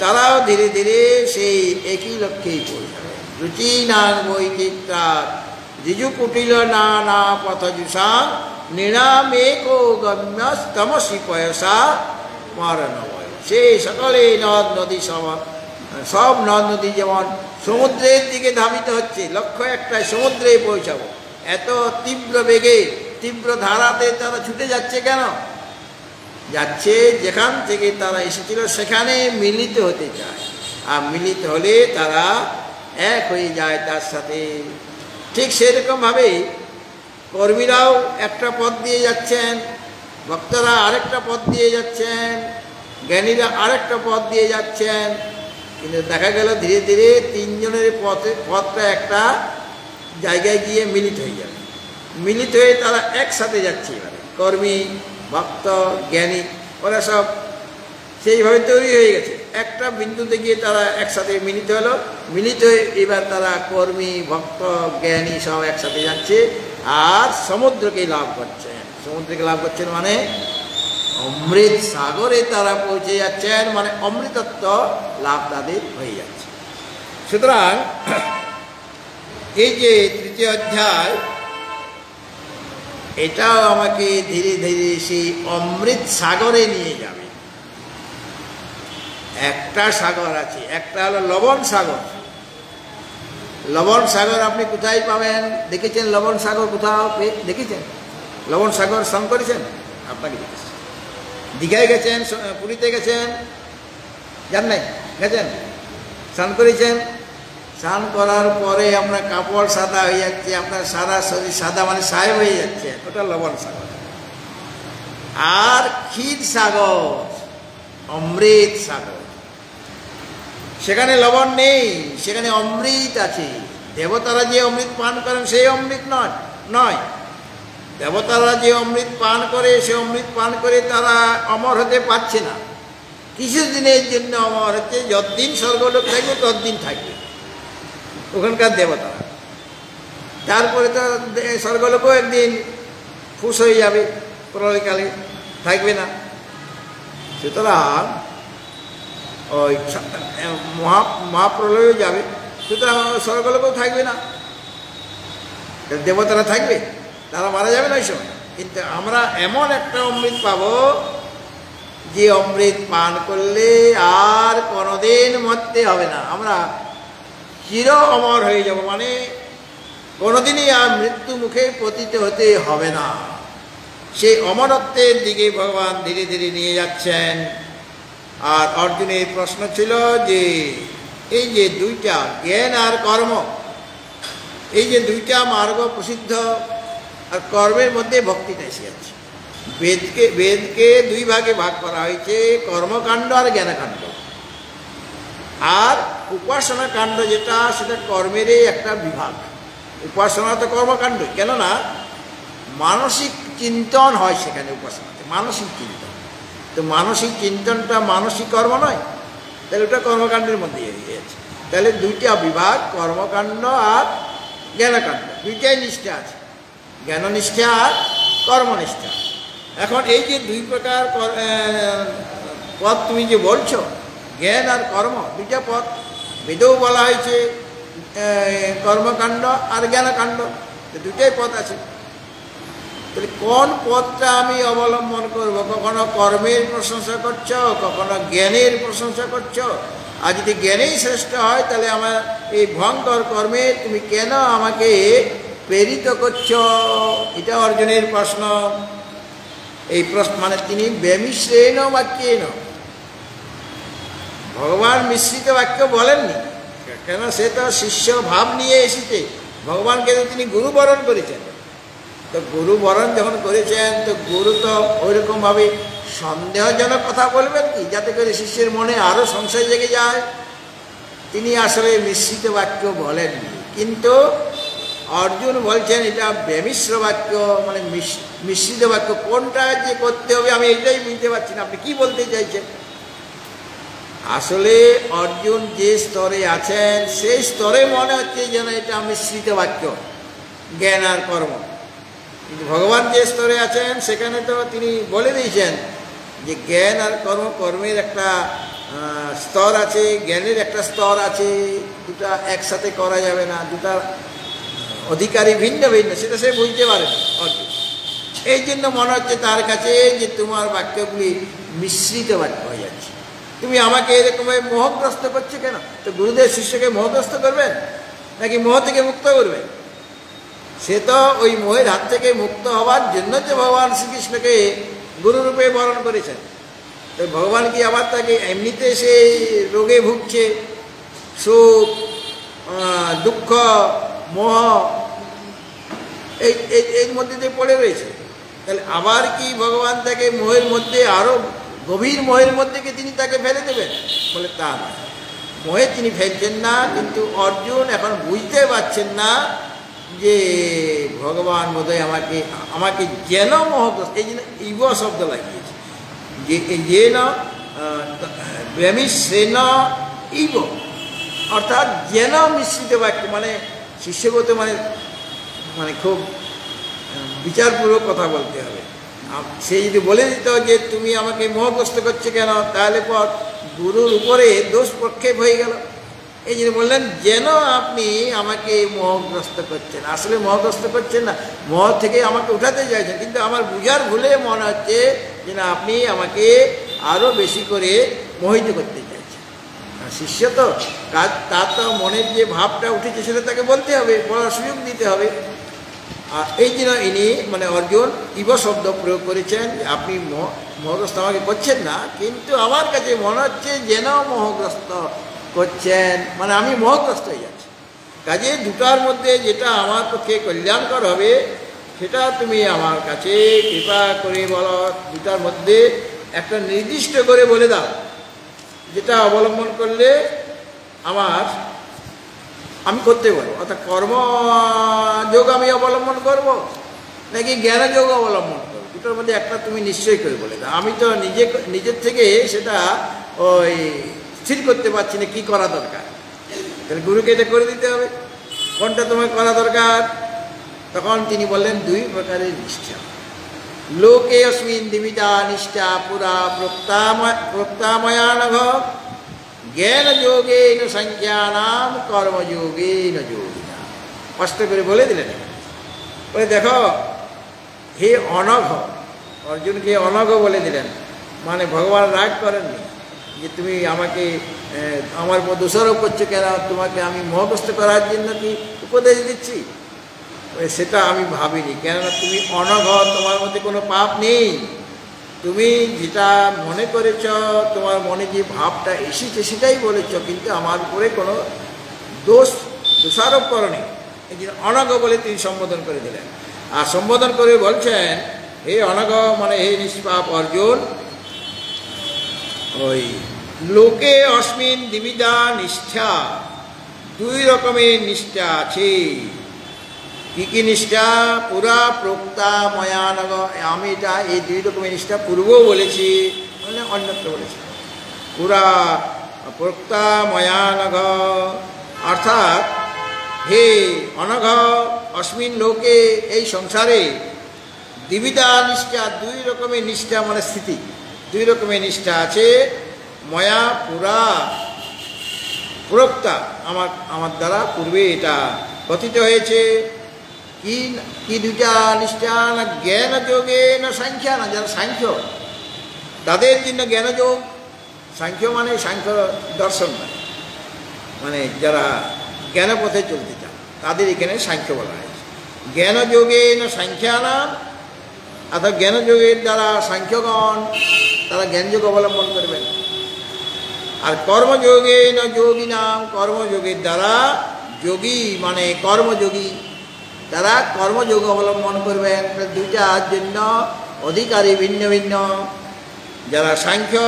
S1: তারাও ধীরে ধীরে সেই একই লক্ষ্যেই পৌঁছাবে। রুচি নাং বৈচিত্রা ঋজু কুটিল নানা পথজুষাং নিরামেকো গম্য তমসি পয়সা মরণময়। সেই সকলে নদ নদী সব নদ নদী যেমন সমুদ্রের দিকে ধাবিত হচ্ছে, লক্ষ্য একটাই, সমুদ্রে পৌঁছাবো। এত তীব্র বেগে, তীব্র ধারাতে তারা ছুটে যাচ্ছে কেন? যাচ্ছে যেখান থেকে তারা এসেছিল সেখানে মিলিত হতে চায়, আর মিলিত হলে তারা এক হয়ে যায় তার সাথে। ঠিক সেরকমভাবে কর্মীরাও একটা পথ দিয়ে যাচ্ছেন, ভক্তরা আরেকটা পথ দিয়ে যাচ্ছেন, জ্ঞানীরা আরেকটা পথ দিয়ে যাচ্ছেন। কিন্তু দেখা গেল ধীরে ধীরে তিনজনের পথটা একটা জায়গায় গিয়ে মিলিত হয়ে যাবে। মিলিত হয়ে তারা একসাথে যাচ্ছে। এবারে কর্মী, ভক্ত, জ্ঞানী ওরা সব সেইভাবে তৈরি হয়ে গেছে। একটা বিন্দুতে গিয়ে তারা একসাথে মিলিত হলো, মিলিত হয়ে এবার তারা কর্মী, ভক্ত, জ্ঞানী সব একসাথে যাচ্ছে আর সমুদ্রকে লাভ করছেন। সমুদ্র থেকে লাভ করছেন মানে অমৃত সাগরে তারা পৌঁছে যাচ্ছেন, মানে অমৃতত্ব লাভ তাদের হয়ে যাচ্ছে। সুতরাং এই যে তৃতীয় অধ্যায়, এটাও আমাকে ধীরে ধীরে সেই অমৃত সাগরে নিয়ে যাবে। একটা সাগর আছে, একটা হলো লবণ সাগর। লবণ সাগর আপনি কোথায় পাবেন? দেখেছেন লবণ সাগর কোথাও দেখেছেন? লবণ সাগর স্নান করেছেন? আপনাকে দেখেছেন। দীঘায় গেছেন, পুরীতে গেছেন, জান নাই? গেছেন, স্নান করেছেন। স্নান করার পরে আপনার কাপড় সাদা হয়ে যাচ্ছে, আপনার সারা শরীর সাদা মানে ছাই হয়ে যাচ্ছে, ওটা লবণ সাগর। আর ক্ষীর সাগর, অমৃত সাগর, সেখানে লবণ নেই, সেখানে অমৃত আছে। দেবতারা যে অমৃত পান করেন সেই অমৃত নয়। দেবতারা যে অমৃত পান করে সে অমৃত পান করে তারা অমর হতে পারছে না। কিছু দিনের জন্য অমর হচ্ছে, যতদিন স্বর্গলোক থাকবে ততদিন থাকবে ওখানকার দেবতারা। তারপরে তো স্বর্গলোকও একদিন ফুস হয়ে যাবে, প্রলয়কালে থাকবে না। সুতরাং ওই মহাপ্রলয়ও যাবে, সুতরাং স্বর্গলোকও থাকবে না, দেবতারা থাকবে, তারা মারা যাবে না ওই সময়। কিন্তু আমরা এমন একটা অমৃত পাবো যে অমৃত পান করলে আর কোনোদিন মরতে হবে না, আমরা চির অমর হয়ে যাব, মানে কোনোদিনই আর মৃত্যু মুখে পতিত হতে হবে না। সেই অমরত্বের দিকে ভগবান ধীরে ধীরে নিয়ে যাচ্ছেন। আর অর্জুনের প্রশ্ন ছিল যে এই যে দুইটা জ্ঞান আর কর্ম, এই যে দুইটা মার্গ প্রসিদ্ধ, আর কর্মের মধ্যে ভক্তিটা এসে যাচ্ছে। বেদকে দুই ভাগে ভাগ করা হয়েছে, কর্মকাণ্ড আর জ্ঞানকাণ্ড। আর উপাসনা কাণ্ড যেটা, সেটা কর্মেরই একটা বিভাগ। উপাসনা তো কর্মকাণ্ড, কেননা মানসিক চিন্তন হয় সেখানে উপাসনাতে, মানসিক চিন্তন। তো মানসিক চিন্তনটা মানসিক কর্ম নয়, তাহলে ওটা কর্মকাণ্ডের মধ্যে এগিয়ে যাচ্ছে। তাহলে দুইটা বিভাগ, কর্মকাণ্ড আর জ্ঞানকাণ্ড, দুইটাই নিষ্ঠা আছে, জ্ঞাননিষ্ঠা আর কর্মনিষ্ঠা। এখন এই যে দুই প্রকার পথ তুমি যে বলছো, জ্ঞান আর কর্ম, দুইটা পথ বেদেও বলা হয়েছে, কর্মকাণ্ড আর জ্ঞানকাণ্ড, দুইটাই পথ আছে। তাহলে কোন পথটা আমি অবলম্বন করব? কখনো কর্মের প্রশংসা করছো, কখনো জ্ঞানের প্রশংসা করছো। আর যদি জ্ঞানেই শ্রেষ্ঠ হয়, তাহলে আমার এই ভয়ঙ্কর কর্মে তুমি কেন আমাকে প্রেরিত করছো? এটা অর্জুনের প্রশ্ন। এই প্রশ্ন মানে তিনি বেমিশ্রেণ বাক্যেন, ভগবান মিশ্রিত বাক্য বলেননি, কেন সে তো শিষ্য ভাব নিয়ে এসেছে। ভগবানকে তো তিনি গুরু বরণ করেছেন। তো গুরু বরণ যখন করেছেন, তো গুরু তো ওইরকমভাবে সন্দেহজনক কথা বলবেন কি, যাতে করে শিষ্যের মনে আরও সংশয় জেগে যায়? তিনি আসলে মিশ্রিত বাক্য বলেননি, কিন্তু অর্জুন বলছেন এটা বেমিশ্র বাক্য, মানে মিশ্রিত বাক্য। কোনটা যে করতে হবে আমি এটাই বুঝতে পারছি না, আপনি কি বলতে চাইছেন? আসলে অর্জুন যে স্তরে আছেন সেই স্তরে মনে হচ্ছে যেন এটা মিশ্রিত বাক্য, জ্ঞান আর কর্ম। কিন্তু ভগবান যে স্তরে আছেন সেখানে তো তিনি বলে দিয়েছেন যে জ্ঞান আর কর্মের একটা স্তর আছে, জ্ঞানের একটা স্তর আছে, দুটা একসাথে করা যাবে না, দুটা অধিকারী ভিন্ন ভিন্ন, সেটা সে বুঝতে পারেন অর্জুন। এই জন্য মনে হচ্ছে তার কাছে যে তোমার বাক্যগুলি মিশ্রিত বাক্য হয়ে যাচ্ছে, তুমি আমাকে এরকমভাবে মোহগ্রস্ত করছো কেন? তো গুরুদেব শিষ্যকে মোহগ্রস্ত করবেন নাকি মোহ থেকে মুক্ত করবেন? সে তো ওই মোহের হাত থেকে মুক্ত হওয়ার জন্য যে ভগবান শ্রীকৃষ্ণকে গুরুরূপে বরণ করেছেন। তো ভগবান কি আবার তাকে এমনিতে সেই রোগে ভুগছে, সুখ দুঃখ মোহ এর মধ্যে দিয়ে পড়ে রয়েছে? তাহলে আবার কি ভগবান তাকে মোহের মধ্যে, আরও গভীর মোহের মধ্যে কি তিনি তাকে ফেলে দেবেন? বলে তা না, মোহে তিনি ফেলছেন না। কিন্তু অর্জুন এখন বুঝতে পারছেন না যে ভগবান বোধহয় আমাকে যেন মোহগ্রস্ত, এই জন্য ইব শব্দ লাগিয়েছে, যে যেন বেমিশ্রেণ ইব, অর্থাৎ যেন মিশ্রিত বাক্য, মানে শিষ্যগত মানে খুব বিচারপূর্বক কথা বলতে হবে। সে যদি বলে দিত যে তুমি আমাকে মোহগ্রস্ত করছে কেন, তাহলে পর গুরুর উপরে দোষ প্রক্ষেপ হয়ে গেল। এই জন্য বললেন যেন আপনি আমাকে মোহগ্রস্ত করছেন, আসলে মোহগ্রস্ত করছেন না, মোহ থেকে আমাকে উঠাতে চাইছেন, কিন্তু আমার বুঝার ভুলে মনে হচ্ছে যে না আপনি আমাকে আরও বেশি করে মোহিত করতে চাইছেন। শিষ্য তো তার তো মনের যে ভাবটা উঠেছে সেটা তাকে বলতে হবে, বলার সুযোগ দিতে হবে। আর এই জন্য ইনি মানে অর্জুন ইব শব্দ প্রয়োগ করেছেন, আপনি মোহগ্রস্ত আমাকে করছেন না, কিন্তু আমার কাছে মনে হচ্ছে যেন মোহগ্রস্ত করছেন, মানে আমি মোহগ্রস্ত হয়ে যাচ্ছি। কাজে দুটার মধ্যে যেটা আমার পক্ষে কল্যাণকর হবে সেটা তুমি আমার কাছে কৃপা করে বলো, দুটার মধ্যে একটা নির্দিষ্ট করে বলে দাও, যেটা অবলম্বন করলে আমি করতে পারবো। অর্থাৎ কর্মযোগ আমি অবলম্বন করব নাকি জ্ঞানযোগ অবলম্বন করবো, দুটোর মধ্যে একটা তুমি নিশ্চয়ই করে বলে দাও। আমি তো নিজের থেকে সেটা ওই স্থির করতে পারছি না কি করা দরকার, তাহলে গুরুকে এটা করে দিতে হবে, কোনটা তোমার করা দরকার। তখন তিনি বললেন দুই প্রকারের নিষ্ঠা। লোকে অস্মিন দ্বিবিধা নিষ্ঠা পুরা প্রত্যাময়ানঘ জ্ঞান যোগেন সংখ্যানাম কর্মযোগেন যোগিনা। কষ্ট করে বলে দিলেন, বলে দেখো হে অনঘ, অর্জুনকে অনঘ বলে দিলেন, মানে ভগবান রাগ করেননি যে তুমি আমাকে আমার দোষারোপ করছো কেন, তোমাকে আমি মোহগ্রস্ত করার জন্য কি উপদেশ দিচ্ছি, সেটা আমি ভাবিনি। কেননা তুমি অনঘ, তোমার মধ্যে কোনো পাপ নেই, তুমি যেটা মনে করেছ, তোমার মনে যে ভাবটা এসেছে সেটাই বলেছ, কিন্তু আমার উপরে কোনো দোষারোপ করনি। এই জন্য অনঘ বলে তিনি সম্বোধন করে দিলেন। আর সম্বোধন করে বলছেন হে অনঘ, মানে হে নিষ্পাপ অর্জুন, ওই লোকে অস্মিন দ্বিবিধা নিষ্ঠা, দুই রকমের নিষ্ঠা আছে। কি কি নিষ্ঠা? পুরা প্রোক্তা ময়ানগ, আমি এটা এই দুই রকমের নিষ্ঠা পূর্বও বলেছি, মানে অন্যত্র বলেছি। পুরা প্রোক্তা ময়ানগ অর্থাৎ হে অনঘ, অস্মিন লোকে, এই সংসারে দ্বিবিধা নিষ্ঠা, দুই রকমের নিষ্ঠা মানে স্থিতি, দুই রকমের নিষ্ঠা আছে। ময়া পুরা প্রোক্তা, আমার দ্বারা পূর্বে এটা কথিত হয়েছে। কি দুইটা নিষ্ঠা? না জ্ঞান যোগে না সাংখ্যা, না যারা সাংখ্য তাদের জন্য জ্ঞানযোগ, সাংখ্য মানে সাংখ্য দর্শন, মানে যারা জ্ঞানপথে চলতে চান তাদের এখানে সাংখ্য বলা হয়েছে। জ্ঞানযোগে না সাংখ্যানাম, অর্থাৎ জ্ঞানযোগের দ্বারা সাংখ্যগণ তারা জ্ঞানযোগ অবলম্বন করবেন। আর কর্মযোগে না যোগী নাম, কর্মযোগের দ্বারা যোগী মানে কর্মযোগী, তারা কর্মযোগ অবলম্বন করবেন। দুইটার জন্য অধিকারী ভিন্ন ভিন্ন। যারা সাংখ্য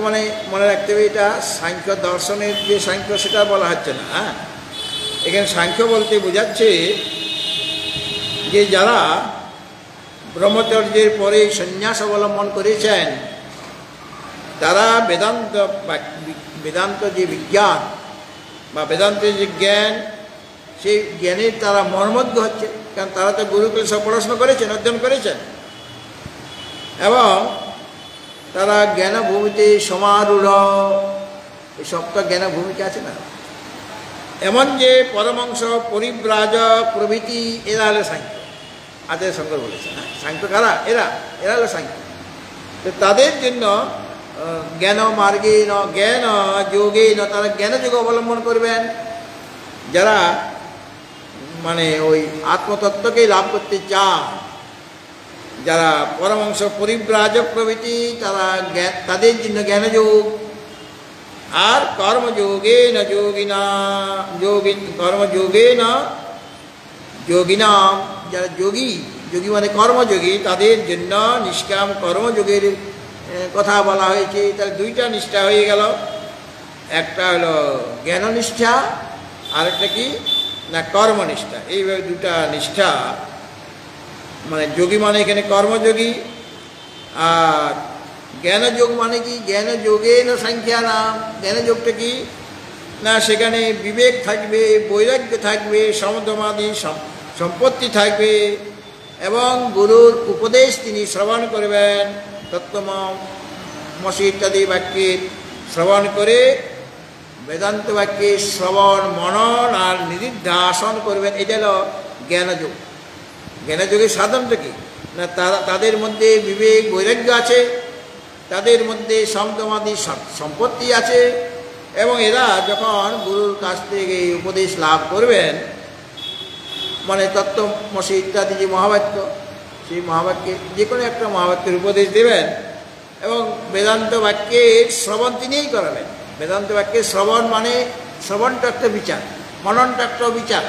S1: মানে মনে রাখতে হবে, এটা সাংখ্য দর্শনের যে সাংখ্য সেটা বলা হচ্ছে না। হ্যাঁ, এখানে সাংখ্য বলতে বোঝাচ্ছে যে যারা ব্রহ্মচর্যের পরে সন্ন্যাস অবলম্বন করেছেন, তারা বেদান্ত যে বিজ্ঞান বা বেদান্তের যে জ্ঞান, সেই জ্ঞানের তারা মর্মজ্ঞ হচ্ছে, কারণ তারা তো গুরুকুলে সব পড়াশোনা করেছেন, অধ্যয়ন করেছেন, এবং তারা জ্ঞানভূমিতে সমারূঢ়, এই সবটা জ্ঞানভূমিতে আছে না। এমন যে পরমাংশ পরিব্রাজক প্রভৃতি, এরা হলো সাংখ্য। আচার্য শঙ্কর বলেছেন, হ্যাঁ সাংখ্য কারা? এরা হলো সাংখ্য। তো তাদের জন্য জ্ঞান মার্গে ন জ্ঞান যোগে ন, তারা জ্ঞানযোগ অবলম্বন করবেন। যারা মানে ওই আত্মতত্ত্বকে লাভ করতে চান, যারা পরমাংশ পরিব্রাজক প্রভৃতি, তারা তাদের জন্য জ্ঞানযোগ। আর কর্মযোগে না যোগিনা, কর্মযোগে না যোগিনাম, যারা যোগী মানে কর্মযোগী, তাদের জন্য নিষ্কাম কর্মযোগের কথা বলা হয়েছে। তাহলে দুইটা নিষ্ঠা হয়ে গেল, একটা হলো জ্ঞাননিষ্ঠা, আরেকটা কি না কর্মনিষ্ঠা। এইভাবে দুটা নিষ্ঠা, মানে যোগী মানে এখানে কর্মযোগী, আর জ্ঞানযোগ মানে কি? জ্ঞানযোগে না সংখ্যা নাম। জ্ঞানযোগটা কি না, সেখানে বিবেক থাকবে, বৈরাগ্য থাকবে, সমধমাদি সম্পত্তি থাকবে, এবং গুরুর উপদেশ তিনি শ্রবণ করবেন। তত্ত্বমসি ইত্যাদি বাক্যের শ্রবণ করে বেদান্ত বাক্যের শ্রবণ মনন আর নিদিধ্যাসন করবেন। এটা হলো জ্ঞানযোগ। জ্ঞানযোগের সাধনটা কি না, তাদের মধ্যে বিবেক বৈরাগ্য আছে, তাদের মধ্যে সমদমাদি সম্পত্তি আছে, এবং এরা যখন গুরুর কাছ থেকে উপদেশ লাভ করবেন, মানে তত্ত্বমসি ইত্যাদি যে মহাবাক্য, সেই মহাবাক্যের যে কোনো একটা মহাবাক্যের উপদেশ দেবেন এবং বেদান্ত বাক্যের শ্রবণ তিনিই করাবেন। বেদান্ত বাক্যের শ্রবণ মানে শ্রবণটা একটা বিচার, মননটা একটা বিচার,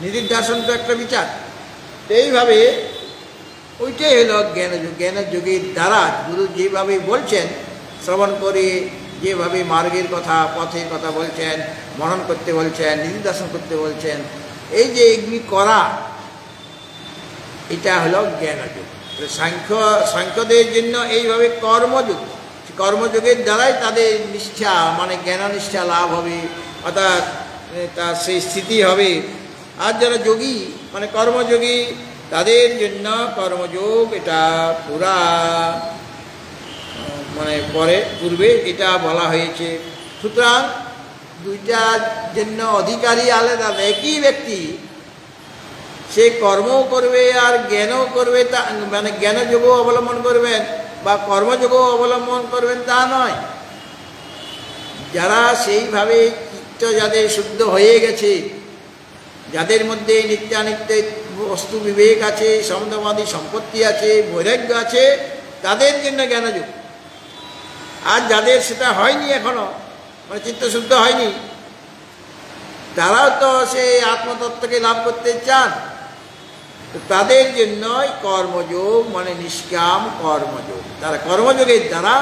S1: নিদিধ্যাসনটা একটা বিচার। এইভাবে ওইটাই হলো জ্ঞানযোগ। জ্ঞানযোগের দ্বারা গুরু যেভাবে বলছেন শ্রবণ করে, যেভাবে মার্গের কথা পথের কথা বলছেন, মনন করতে বলছেন, নিদিধ্যাসন করতে বলছেন, এই যে এগুলি করা, এটা হলো জ্ঞানযোগ। সাংখ্যদের জন্য এইভাবে কর্মযোগ, কর্মযোগের দ্বারাই তাদের নিষ্ঠা মানে জ্ঞাননিষ্ঠা লাভ হবে, অর্থাৎ তার সেই স্থিতি হবে। আর যারা যোগী মানে কর্মযোগী, তাদের জন্য কর্মযোগ এটা পুরা মানে পূর্বে এটা বলা হয়েছে। সুতরাং দুইটার জন্য অধিকারী আলাদা। একই ব্যক্তি সে কর্মও করবে আর জ্ঞানও করবে, তা মানে জ্ঞানযোগও অবলম্বন করবেন বা কর্মযোগও অবলম্বন করবেন তা নয়। যারা সেইভাবে চিত্ত যাদের শুদ্ধ হয়ে গেছে, যাদের মধ্যে নিত্যানিত্য বস্তু বিবেক আছে, সমদমাদি সম্পত্তি আছে, বৈরাগ্য আছে, তাদের জন্য জ্ঞানযোগ। আর যাদের সেটা হয়নি এখনো, মানে চিত্তশুদ্ধ হয়নি, তারাও তো সেই আত্মতত্ত্বকে লাভ করতে চান, তাদের জন্যই কর্মযোগ মানে নিষ্কাম কর্মযোগ। তারা কর্মযোগের দ্বারা,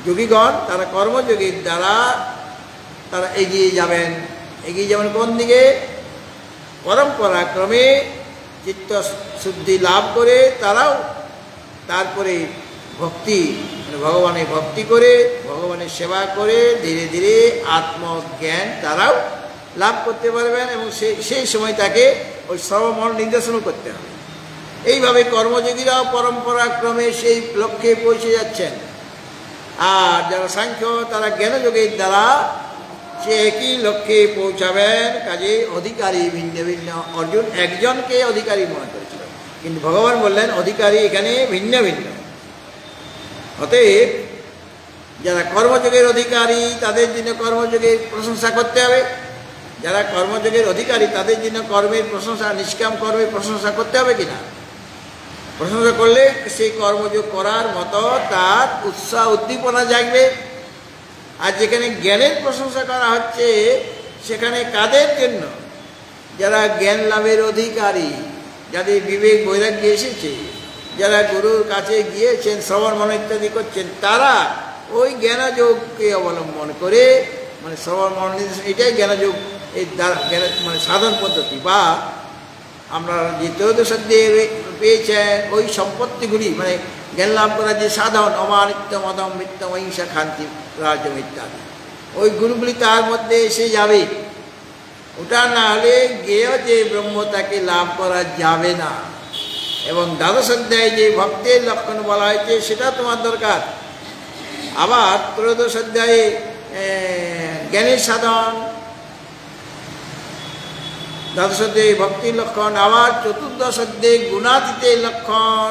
S1: যোগীগণ তারা কর্মযোগের দ্বারা তারা এগিয়ে যাবেন। এগিয়ে যাবেন কোন দিকে? পরম্পরাক্রমে চিত্ত শুদ্ধি লাভ করে তারাও তারপরে ভক্তি মানে ভগবানের ভক্তি করে, ভগবানের সেবা করে ধীরে ধীরে আত্মজ্ঞান তারাও লাভ করতে পারবেন, এবং সেই সময় তাকে ওই সর্বমন নির্দেশনও করতে হবে। এইভাবে কর্মযোগীরাও পরম্পরাক্রমে সেই লক্ষ্যে পৌঁছে যাচ্ছেন। আর যারা সাংখ্য তারা জ্ঞানযোগের দ্বারা সে একই লক্ষ্যে পৌঁছাবেন। কাজে অধিকারী ভিন্ন ভিন্ন। অর্জুন একজনকে অধিকারী মনে করেছিল, কিন্তু ভগবান বললেন অধিকারী এখানে ভিন্ন ভিন্ন। অতএব যারা কর্মযোগের অধিকারী তাদের জন্য কর্মযোগের প্রশংসা করতে হবে, যারা কর্মযোগের অধিকারী তাদের জন্য কর্মের প্রশংসা, নিষ্কাম কর্মের প্রশংসা করতে হবে কিনা? প্রশংসা করলে সেই কর্মযোগ করার মতো তার উৎসাহ উদ্দীপনা জাগবে। আর যেখানে জ্ঞানের প্রশংসা করা হচ্ছে সেখানে কাদের জন্য? যারা জ্ঞান লাভের অধিকারী, যাদের বিবেক বৈরাগ্য এসেছে, যারা গুরুর কাছে গিয়েছেন, শ্রবণ মনন ইত্যাদি করছেন, তারা ওই জ্ঞানযোগকে অবলম্বন করে মানে শ্রবণ মনন এটাই জ্ঞানযোগ। এই দ্বারা মানে সাধন পদ্ধতি বা আমরা যে ত্রয়োদশ অধ্যায়ে পেয়েছেন ওই সম্পত্তিগুলি মানে জ্ঞান লাভ করার যে সাধন, অমানিত্য মদম মিথ্য অহিংসা খান্তি রাজ্যম ইত্যাদি, ওই গুণগুলি তার মধ্যে এসে যাবে। ওটা না হলে গেয়েও যে ব্রহ্ম তাকে লাভ করা যাবে না। এবং দ্বাদশ অধ্যায়ে যে ভক্তের লক্ষণ বলা হয়েছে সেটা তোমার দরকার। আবার ত্রয়োদশ অধ্যায়ে জ্ঞানের সাধন, দ্বাদশ অধ্যায়ে ভক্তির লক্ষণ, আবার চতুর্দশ অধ্যায়ে গুণাতীতের লক্ষণ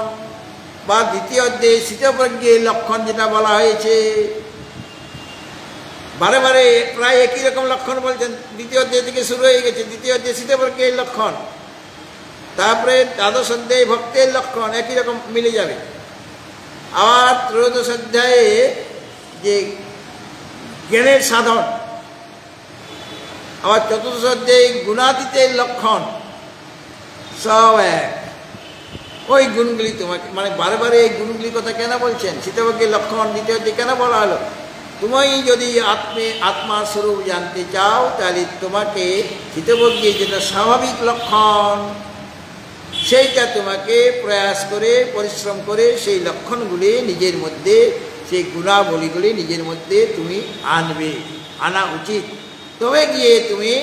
S1: বা দ্বিতীয় অধ্যায়ে স্থিতপ্রজ্ঞের লক্ষণ যেটা বলা হয়েছে। বারে বারে প্রায় একই রকম লক্ষণ বলছেন। দ্বিতীয় অধ্যায় থেকে শুরু হয়ে গেছে, দ্বিতীয় অধ্যায়ে স্থিতপ্রজ্ঞের লক্ষণ, তারপরে দ্বাদশ অধ্যায়ে ভক্তের লক্ষণ একই রকম মিলে যাবে। আবার ত্রয়োদশ অধ্যায়ে যে জ্ঞানের সাধন, আবার চতুর্দশ অধ্যায়ে গুণাতীতের লক্ষণ, সব এক। ওই গুণগুলি তোমাকে মানে বারে বারে এই গুণগুলির কথা কেন বলছেন? স্থিতপ্রজ্ঞের লক্ষণ দ্বিতীয় অধ্যায়ে কেন বলা হলো? তুমি যদি আত্মার স্বরূপ জানতে চাও তাহলে তোমাকে স্থিতপ্রজ্ঞের যেটা স্বাভাবিক লক্ষণ সেইটা তোমাকে প্রয়াস করে পরিশ্রম করে সেই লক্ষণগুলি নিজের মধ্যে, সেই গুণাবলীগুলি নিজের মধ্যে তুমি আনবে, আনা উচিত। তবে গিয়ে তুমি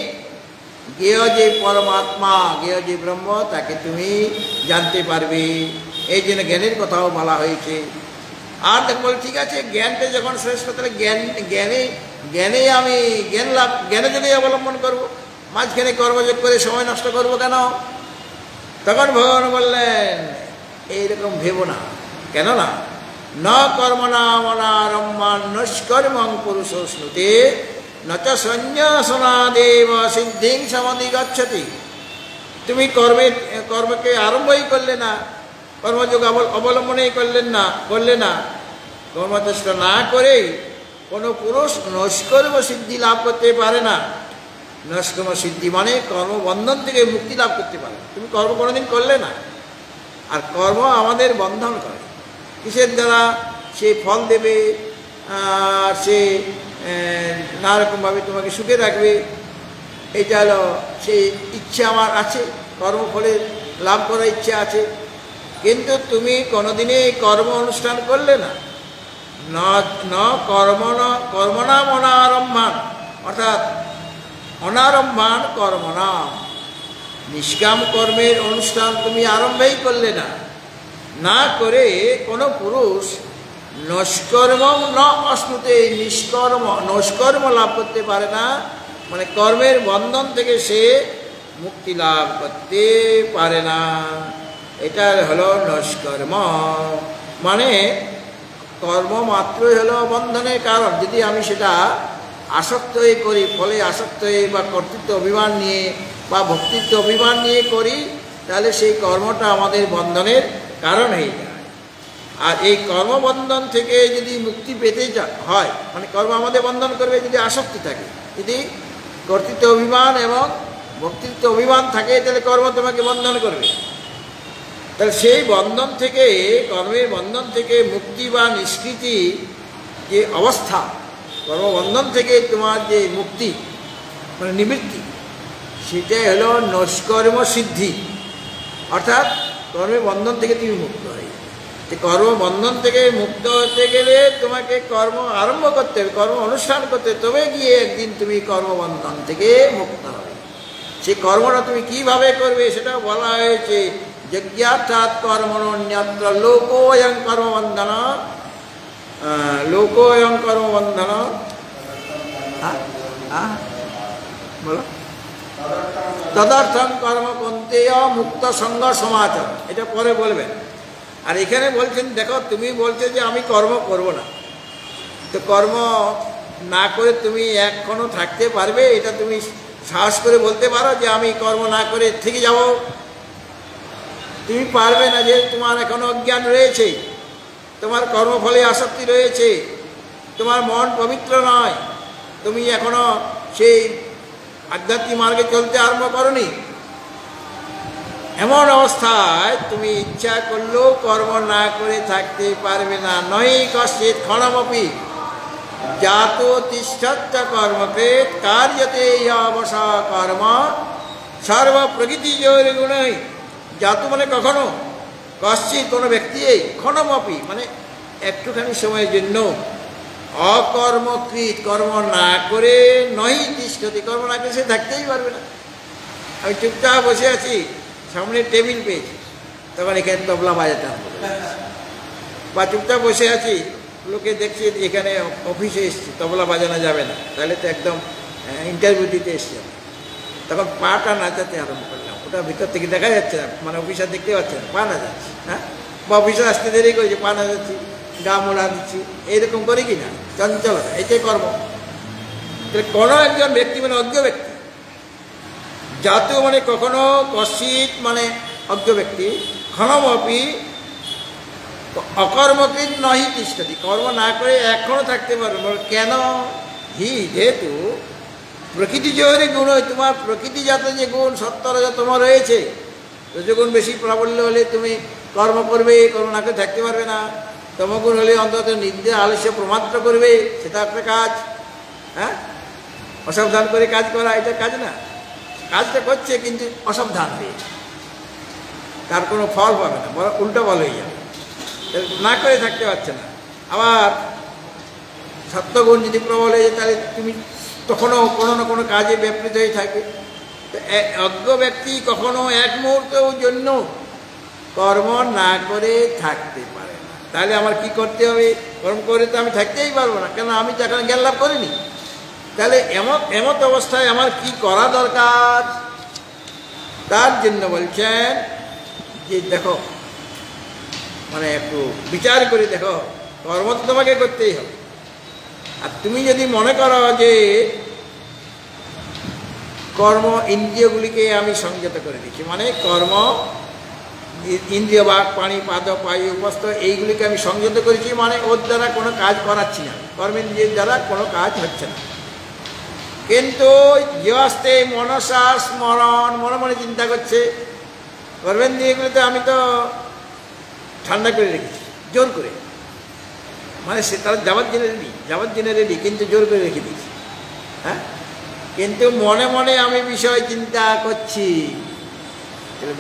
S1: জ্ঞেয় যে পরমাত্মা, জ্ঞেয় যে ব্রহ্ম, তাকে তুমি জানতে পারবে। এই জন্য জ্ঞানের কথাও বলা হয়েছে। আর দেখ বল, ঠিক আছে, জ্ঞানটা যখন শ্রেষ্ঠ, তাহলে জ্ঞানে আমি জ্ঞানে যদি অবলম্বন করব, মাঝখানে কর্মযোগ করে সময় নষ্ট করব কেন? তখন ভগবান বললেন, এইরকম ভেবো না। কেন না? ন কর্মণা মনারম্ভান নষ্কর্মং পুরুষ শ্নুতে নচ সন্ন্যাসনাদেব সিদ্ধিং সমাধি গচ্ছতি। তুমি কর্মকে আরম্ভই করলে না, কর্মযোগ অবলম্বনই করলে না, কর্মচেষ্টা না করেই কোনো পুরুষ নষ্কর্ম সিদ্ধি লাভ করতে পারে না। নষ্কর্ম সিদ্ধি মানে কর্মবন্ধন থেকে মুক্তি লাভ করতে পারে। তুমি কর্ম কোনোদিন করলে না, আর কর্ম আমাদের বন্ধন করে। কিসের দ্বারা? সে ফল দেবে, আর সে নানারকমভাবে তোমাকে সুখে রাখবে। এটা হলো সেই ইচ্ছা আমার আছে, কর্মফলের লাভ করার ইচ্ছা আছে। কিন্তু তুমি কোনোদিনই কর্ম অনুষ্ঠান করলে না। কর্মণা অনারম্ভান, অর্থাৎ অনারম্ভান কর্মণা, নিষ্কাম কর্মের অনুষ্ঠান তুমি আরম্ভই করলে না। না করে কোনো পুরুষ নষ্কর্ম ন অশ্নুতে, নষ্কর্ম লাভ করতে পারে না, মানে কর্মের বন্ধন থেকে সে মুক্তি লাভ করতে পারে না। এটা হলো নষ্কর্ম, মানে কর্ম মাত্রই হলো বন্ধনের কারণ। যদি আমি সেটা আসক্ত হয়ে করি, ফলে আসক্ত হয়ে বা কর্তৃত্ব অভিমান নিয়ে বা ভক্তিত্ব অভিমান নিয়ে করি, তাহলে সেই কর্মটা আমাদের বন্ধনের কারণ হয়ে যায়। আর এই কর্মবন্ধন থেকে যদি মুক্তি পেতে হয়, মানে কর্ম আমাদের বন্ধন করবে যদি আসক্তি থাকে। যদি কর্তৃত্ব অভিমান এবং ভক্তিত্ব অভিমান থাকে, তাহলে কর্ম তোমাকে বন্ধন করবে। তাহলে সেই বন্ধন থেকে, কর্মের বন্ধন থেকে মুক্তি বা নিষ্কৃতি যে অবস্থা, কর্মবন্ধন থেকে তোমার যে মুক্তি মানে নিবৃত্তি, সেটাই হলো নষ্কর্ম সিদ্ধি। অর্থাৎ কর্মের বন্ধন থেকে তুমি মুক্ত হয়ে, কর্মবন্ধন থেকে মুক্ত হতে গেলে তোমাকে কর্ম আরম্ভ করতে হবে, কর্ম অনুষ্ঠান করতে হবে, তবে গিয়ে একদিন তুমি কর্মবন্ধন থেকে মুক্ত হবে। সেই কর্মটা তুমি কিভাবে করবে সেটা বলা হয়েছে, যজ্ঞার্থাৎ কর্মণ্যত্র লোকোয়ং কর্মবন্ধন, লোকোয়ং কর্মবন্ধন। বলো, তদর্থং কর্ম কন্তেয় মুক্ত সঙ্গ সমাচার, এটা পরে বলবেন। আর এখানে বলছেন, দেখো তুমি বলছো যে আমি কর্ম করব না, তো কর্ম না করে তুমি এখনো থাকতে পারবে? এটা তুমি সাহস করে বলতে পারো যে আমি কর্ম না করে থেকে যাব? তুমি পারবে না, যে তোমার এখনো অজ্ঞান রয়েছে, তোমার কর্মফলে আসক্তি রয়েছে, তোমার মন পবিত্র নয়, তুমি এখনো সেই আধ্যাত্মিক মার্গে চলতে আরম্ভ করনি। এমন অবস্থায় তুমি ইচ্ছা করলেও কর্ম না করে থাকতে পারবে না। নহি কশ্চিৎ ক্ষণমপি জাত তিষ্ঠত্য কর্মকৃত কার্যতে অবশ কর্ম সর্বপ্রকৃতি জৈর গুণই। জাত মানে কখনো, কশ্চিৎ কোনো ব্যক্তি, ক্ষণমপি মানে একটুখানি সময়ের জন্য, অকর্মকৃত কর্ম না করে, নহি তিষ্ঠতি কর্ম না করে সে থাকতেই পারবে না। আমি চুপচাপ বসে আছি, সামনে টেবিল পেয়েছি, তখন এখানে তবলা বাজাতে হবে, বা চুপচাপ বসে আছি, লোকে দেখছি এখানে অফিসে এসছি, তবলা বাজানো যাবে না, তাহলে তো একদম ইন্টারভিউ দিতে এসছি, তখন পাটা নাচাতে আরম্ভ করলাম। ওটা ভিতর থেকে দেখা যাচ্ছে না, মানে অফিসার দেখতে পাচ্ছে না, পা নাচাচ্ছি, হ্যাঁ, বা অফিসার আসতে দেরি করেছে, পা নাচাচ্ছি, গা মোড়া দিচ্ছি, এইরকম করে কি না, চঞ্চলতা, এটাই কর্ম। কোনো একজন ব্যক্তি মানে অজ্ঞ ব্যক্তি, জাতীয় মানে কখনো, কশ্চিৎ মানে অজ্ঞ ব্যক্তি, ক্ষণমপি অকর্মকৃত নহি তিষ্ঠতি কর্ম না করে এখনো থাকতে পারবে। কেন? হি যেহেতু প্রকৃতি জোরে গুণ, তোমার প্রকৃতিজাত যে গুণ সত্তরজ তোমার রয়েছে, রজগুণ বেশি প্রাবল্য হলে তুমি কর্ম করবে, কর্ম না করে থাকতে পারবে না। তমগুণ হলে অন্তত নিন্দে আলস্য প্রমাত্র করবে, সেটা একটা কাজ। হ্যাঁ, অসাবধান করে কাজ করা এটা কাজ না, কাজটা করছে কিন্তু অসাবধান হয়ে, তার কোনো ফল পাবে না, বড় উল্টো ফল হয়ে যাবে, না করে থাকতে পারছে না। আবার সত্যগুণ যদি প্রবল হয়ে যায়, তাহলে তুমি তখনও কোনো না কোনো কাজে ব্যাপৃত হয়ে থাকবে। তো অজ্ঞ ব্যক্তি কখনো এক মুহূর্তের জন্য কর্ম না করে থাকতে পারে না। তাহলে আমার কি করতে হবে? কর্ম করে তো আমি থাকতেই পারবো না, কেন আমি তো এখন জ্ঞান লাভ করিনি। তাহলে এমত অবস্থায় আমার কি করা দরকার? তার জন্য বলছেন যে দেখো, মানে একটু বিচার করে দেখো, কর্ম তো তোমাকে করতেই হবে। আর তুমি যদি মনে করো যে কর্ম ইন্দ্রিয়গুলিকে আমি সংযত করে দিচ্ছি, মানে কর্ম ইন্দ্রিয় বাক পানি পাদ পায়ু উপস্থ এইগুলিকে আমি সংযত করেছি, মানে ওর দ্বারা কোনো কাজ করাচ্ছি না, কর্মেন্দ্রিয়ের দ্বারা কোনো কাজ হচ্ছে না। কিন্তু যে আসতে মনসা স্মরণ, মনে মনে চিন্তা করছে, কর্মেন্দ্রিয়গুলিতে আমি তো ঠান্ডা করে রেখেছি জোর করে, মানে সে তারা যাবার জন্য রেডি, কিন্তু জোর করে রেখে দিয়েছি। হ্যাঁ, কিন্তু মনে মনে আমি বিষয় চিন্তা করছি।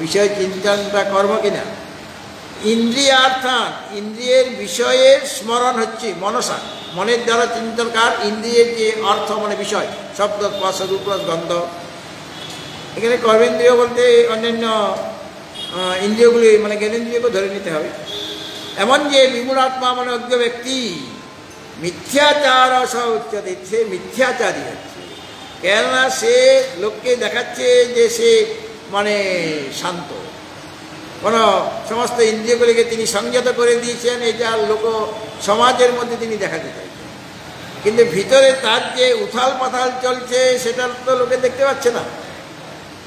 S1: বিষয় চিন্তনটা কর্ম কিনা? ইন্দ্রিয়ার্থাৎ ইন্দ্রিয়ের বিষয়ের স্মরণ হচ্ছে মনসা, মনের দ্বারা চিন্তনকার ইন্দ্রিয়ের যে অর্থ, মানে বিষয়, শব্দ স্পর্শ রূপ রস গন্ধ। এখানে কর্মেন্দ্রিয় বলতে অন্যান্য ইন্দ্রিয়গুলি, মানে জ্ঞানেন্দ্রিয়কে ধরে নিতে হবে। এমন যে বিমূঢ়াত্মা, মানে অজ্ঞ ব্যক্তি মিথ্যাচার উচ্চতে, সে মিথ্যাচারী হচ্ছে। কেননা সে লোককে দেখাচ্ছে যে সে মানে শান্ত, কোনো সমস্ত ইন্দ্রিয়গুলিকে তিনি সংযত করে দিয়েছেন, এটা লোক সমাজের মধ্যে তিনি দেখাতে চাইছেন। কিন্তু ভিতরে তার যে উথাল পাথাল চলছে সেটা তো লোকে দেখতে পাচ্ছে না।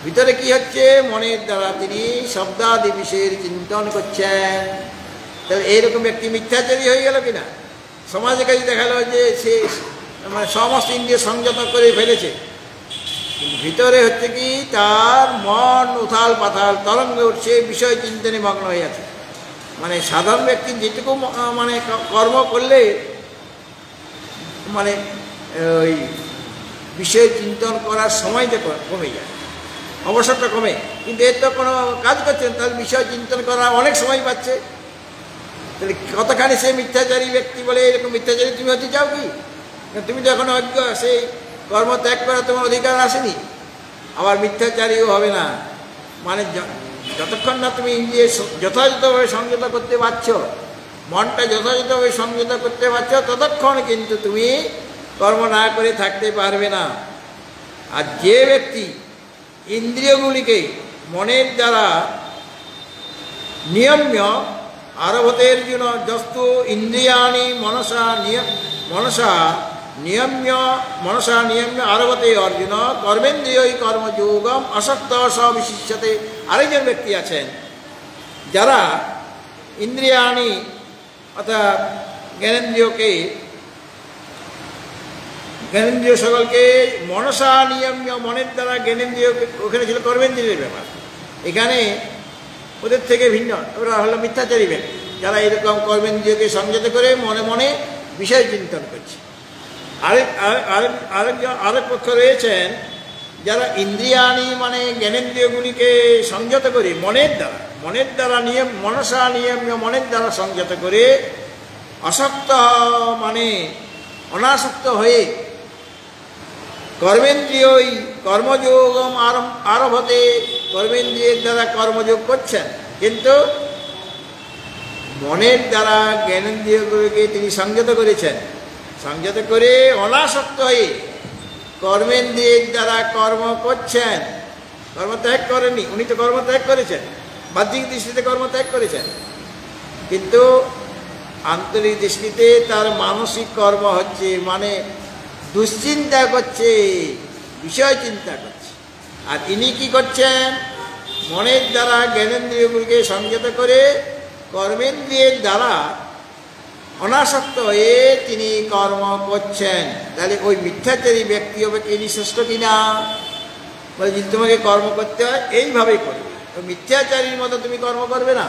S1: ভিতরে কি হচ্ছে? মনের দ্বারা তিনি শব্দাদি বিষয়ের চিন্তন করছেন। তাহলে এইরকম ব্যক্তি মিথ্যাচারী হয়ে গেল কিনা? সমাজে কাছে দেখালো যে সে মানে সমস্ত ইন্দ্রিয় সংযত করে ফেলেছে, ভিতরে হচ্ছে কি তার মন উথাল পাথাল তরঙ্গে উঠছে, বিষয় চিন্তনে মগ্ন হয়ে আছে। মানে সাধারণ ব্যক্তি যেটুকু মানে কর্ম করলে মানে ওই বিষয় চিন্তন করার সময়টা কমে যায়, অবসরটা কমে, কিন্তু এর তো কোনো কাজ করছেন, তাহলে বিষয় চিন্তন করার অনেক সময় পাচ্ছে। তাহলে কতখানি সে মিথ্যাচারী ব্যক্তি বলে এরকম মিথ্যাচারী তুমি হতে চাও কি? তুমি তো এখন অজ্ঞ, সেই কর্ম ত্যাগ করা তোমার অধিকার আসেনি, আবার মিথ্যাচারীও হবে না। মানে যতক্ষণ না তুমি ইন্দ্রিয় যথাযথভাবে সংযত করতে পারছ, মনটা যথাযথভাবে সংযত করতে পারছ, ততক্ষণ কিন্তু তুমি কর্ম না করে থাকতে পারবে না। আর যে ব্যক্তি ইন্দ্রিয়গুলিকে মনের দ্বারা নিয়ম্য আরভতের জন্য যস্তু ইন্দ্রিয়াণি মনসা নিয়ম্য আরভতে অর্জুন কর্মেন্দ্রিয়ই কর্মযোগম আসক্ত সবিশিষ্যতে। আরেকজন ব্যক্তি আছেন যারা ইন্দ্রিয়াণি অর্থাৎ জ্ঞানেন্দ্রিয় সকলকে মনসা নিয়ম্য, মনের দ্বারা জ্ঞানেন্দ্রিয়, ওখানে ছিল কর্মেন্দ্রিয়ের ব্যাপার, এখানে ওদের থেকে ভিন্ন। ওরা হলো মিথ্যাচারী ব্যক্তি, যারা এরকম কর্মেন্দ্রিয়কে সংযত করে মনে মনে বিষয় চিন্তন করছে। আরেক পক্ষ রয়েছেন যারা ইন্দ্রিয়াণি মানে জ্ঞানেন্দ্রিয়গুলিকে সংযত করে মনের দ্বারা মনসা নিয়ম্য, মনের দ্বারা সংযত করে আসক্ত মানে অনাসক্ত হয়ে কর্মেন্দ্রিয়ই কর্মযোগম আরভতে, কর্মেন্দ্রিয়ের দ্বারা কর্মযোগ করছেন, কিন্তু মনের দ্বারা জ্ঞানেন্দ্রিয়গুলিকে তিনি সংযত করেছেন। সংযত করে অনাসক্ত হয়ে কর্মেন্দ্রিয়ের দ্বারা কর্ম করছেন, কর্ম ত্যাগ করেননি। উনি তো কর্ম ত্যাগ করেছেন, বাহ্যিক দৃষ্টিতে কর্ম ত্যাগ করেছেন, কিন্তু আন্তরিক দৃষ্টিতে তার মানসিক কর্ম হচ্ছে, মানে দুশ্চিন্তা করছে, বিষয় চিন্তা করছে। আর ইনি কি করছেন? মনের দ্বারা জ্ঞানেন্দ্রিয়গুলিকে সংযত করে কর্মেন্দ্রিয়ের দ্বারা অনাসক্ত হয়ে তিনি কর্ম করছেন। তাহলে ওই মিথ্যাচারী ব্যক্তি হবে কি শ্রেষ্ঠ কিনা? বলে যদি তোমাকে কর্ম করতে হয় এইভাবেই করবে, ওই মিথ্যাচারীর মতো তুমি কর্ম করবে না।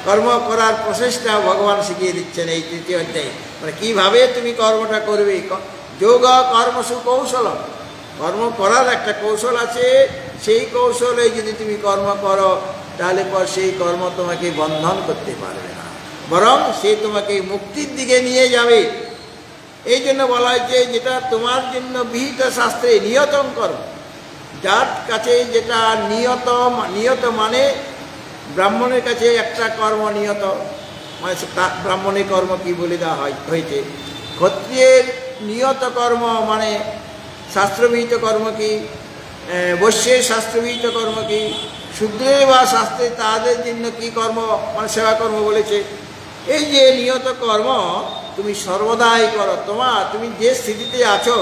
S1: কর্ম করার প্রসেসটা ভগবান শিখিয়ে দিচ্ছেন এই তৃতীয় অধ্যায়ে, মানে কীভাবে তুমি কর্মটা করবে। যোগ কর্মসু কৌশল, কর্ম করার একটা কৌশল আছে, সেই কৌশলে যদি তুমি কর্ম করো তাহলে পর সেই কর্ম তোমাকে বন্ধন করতে পারবে না, বরং সে তোমাকে মুক্তির দিকে নিয়ে যাবে। এই জন্য বলা হয়েছে যেটা তোমার জন্য বিহিত শাস্ত্রে নিয়তম কর্ম, যার কাছে যেটা নিয়ত মানে ব্রাহ্মণের কাছে একটা কর্ম নিয়ত, মানে ব্রাহ্মণের কর্ম কি বলে দেওয়া হয়েছে। ক্ষত্রিয়ের নিয়ত কর্ম মানে শাস্ত্রবিহিত কর্ম কি, বৈশ্যের শাস্ত্রবিহিত কর্ম কি, শূদ্রের বা শাস্ত্রে তাদের জন্য কি কর্ম মানে সেবা কর্ম বলেছে। এই যে নিয়ত কর্ম তুমি সর্বদাই করো। তুমি যে স্থিতিতে আছো,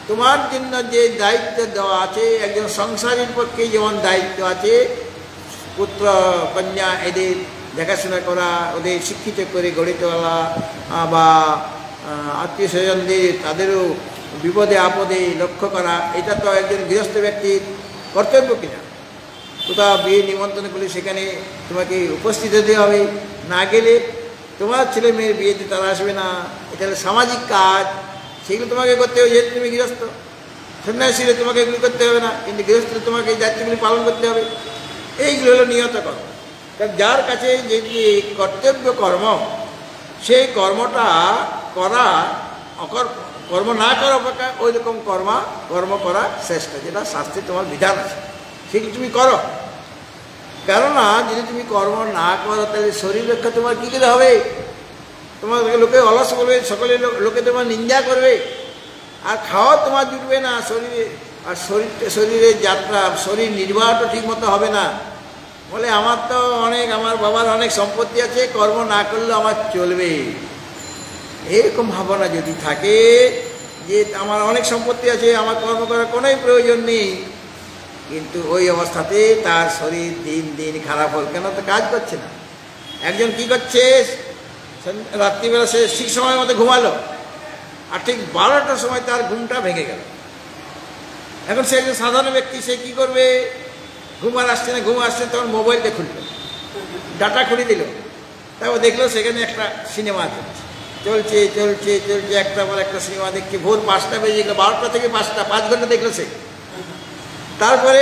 S1: তোমার জন্য যে দায়িত্ব দেওয়া আছে, একজন সংসারীর পক্ষে যেমন দায়িত্ব আছে পুত্র কন্যা এদের দেখাশোনা করা, ওদের শিক্ষিত করে গড়ে তোলা, বা আত্মীয় স্বজনদের তাদেরও বিপদে আপদে লক্ষ্য করা, এটা তো একজন গৃহস্থ ব্যক্তির কর্তব্য কিনা। কোথাও বিয়ে নিমন্ত্রণ করলে সেখানে তোমাকে উপস্থিত হতে হবে, না গেলে তোমার ছেলে মেয়ের বিয়েতে তারা আসবে না। এটা হলো সামাজিক কাজ, সেগুলো তোমাকে করতে হবে। যেহেতু তুমি গৃহস্থ, সন্ন্যাসীরা তোমাকে এগুলি করতে হবে না, কিন্তু গৃহস্থ তোমাকে এই দায়িত্বগুলি পালন করতে হবে। এইগুলো হলো নিয়ত কর্ম। কারণ যার কাছে যে কর্তব্য কর্ম, সেই কর্মটা করা কর্ম না করা অপেক্ষা ওই রকম কর্ম করা শ্রেষ্ঠ, যেটা শাস্ত্রে তোমার বিধান আছে, সেগুলো তুমি করো। কেননা যদি তুমি কর্ম না করো তাহলে শরীর রক্ষা তোমার কী করে হবে? তোমাকে লোকে অলস বলবে, সকলে লোকে তোমার নিন্দা করবে, আর খাওয়া তোমার জুটবে না শরীরে, আর শরীরের যাত্রা, শরীর নির্বাহটা ঠিক মতো হবে না। বলে আমার বাবার অনেক সম্পত্তি আছে, কর্ম না করলেও আমার চলবে, এরকম ভাবনা যদি থাকে যে আমার অনেক সম্পত্তি আছে, আমার কর্ম করার কোনোই প্রয়োজন নেই, কিন্তু ওই অবস্থাতে তার শরীর দিন দিন খারাপ হল। কেন? তো কাজ করছে না। একজন কি করছে, রাত্রিবেলা সে ঠিক সময় মতো ঘুমালো, আর ঠিক 12টার সময় তার ঘুমটা ভেঙে গেল। এখন সে একজন সাধারণ ব্যক্তি, সে কী করবে? ঘুম আসছে তখন মোবাইলটা খুলল, ডাটা খুলে দিল, তারপর দেখলো সেখানে একটা সিনেমা চলছে, একটা পর একটা সিনেমা দেখছে। ভোর 5টা বেজে গেলো, 12টা থেকে 5টা, 5 ঘন্টা দেখলো সে। তারপরে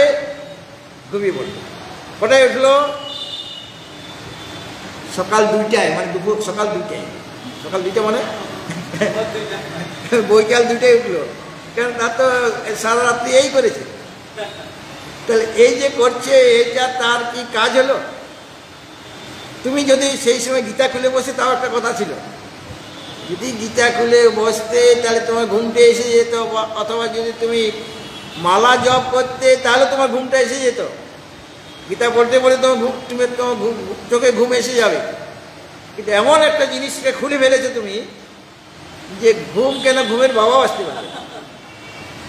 S1: ঘুমিয়ে পড়ল। কোথায় উঠলো? সকাল 2টায়, মানে সকাল 2টা মানে বৈকাল 2টায় উঠলো। কারণ তার তো সারা রাত্রি এই করেছে। তাহলে এই যে করছে, এটা তার কি কাজ হলো? তুমি যদি সেই সময় গীতা খুলে বসে, তাও একটা কথা ছিল, যদি গীতা খুলে বসতে তাহলে তোমার ঘুমটা এসে যেত, অথবা যদি তুমি মালা জপ করতে তাহলে তোমার ঘুমটা এসে যেত। গীতা পড়তে পড়ে তোমার চোখে ঘুম এসে যাবে। কিন্তু এমন একটা জিনিসকে খুলে ফেলেছো তুমি, যে ঘুম কেন, ঘুমের বাবাও আসতে পারে।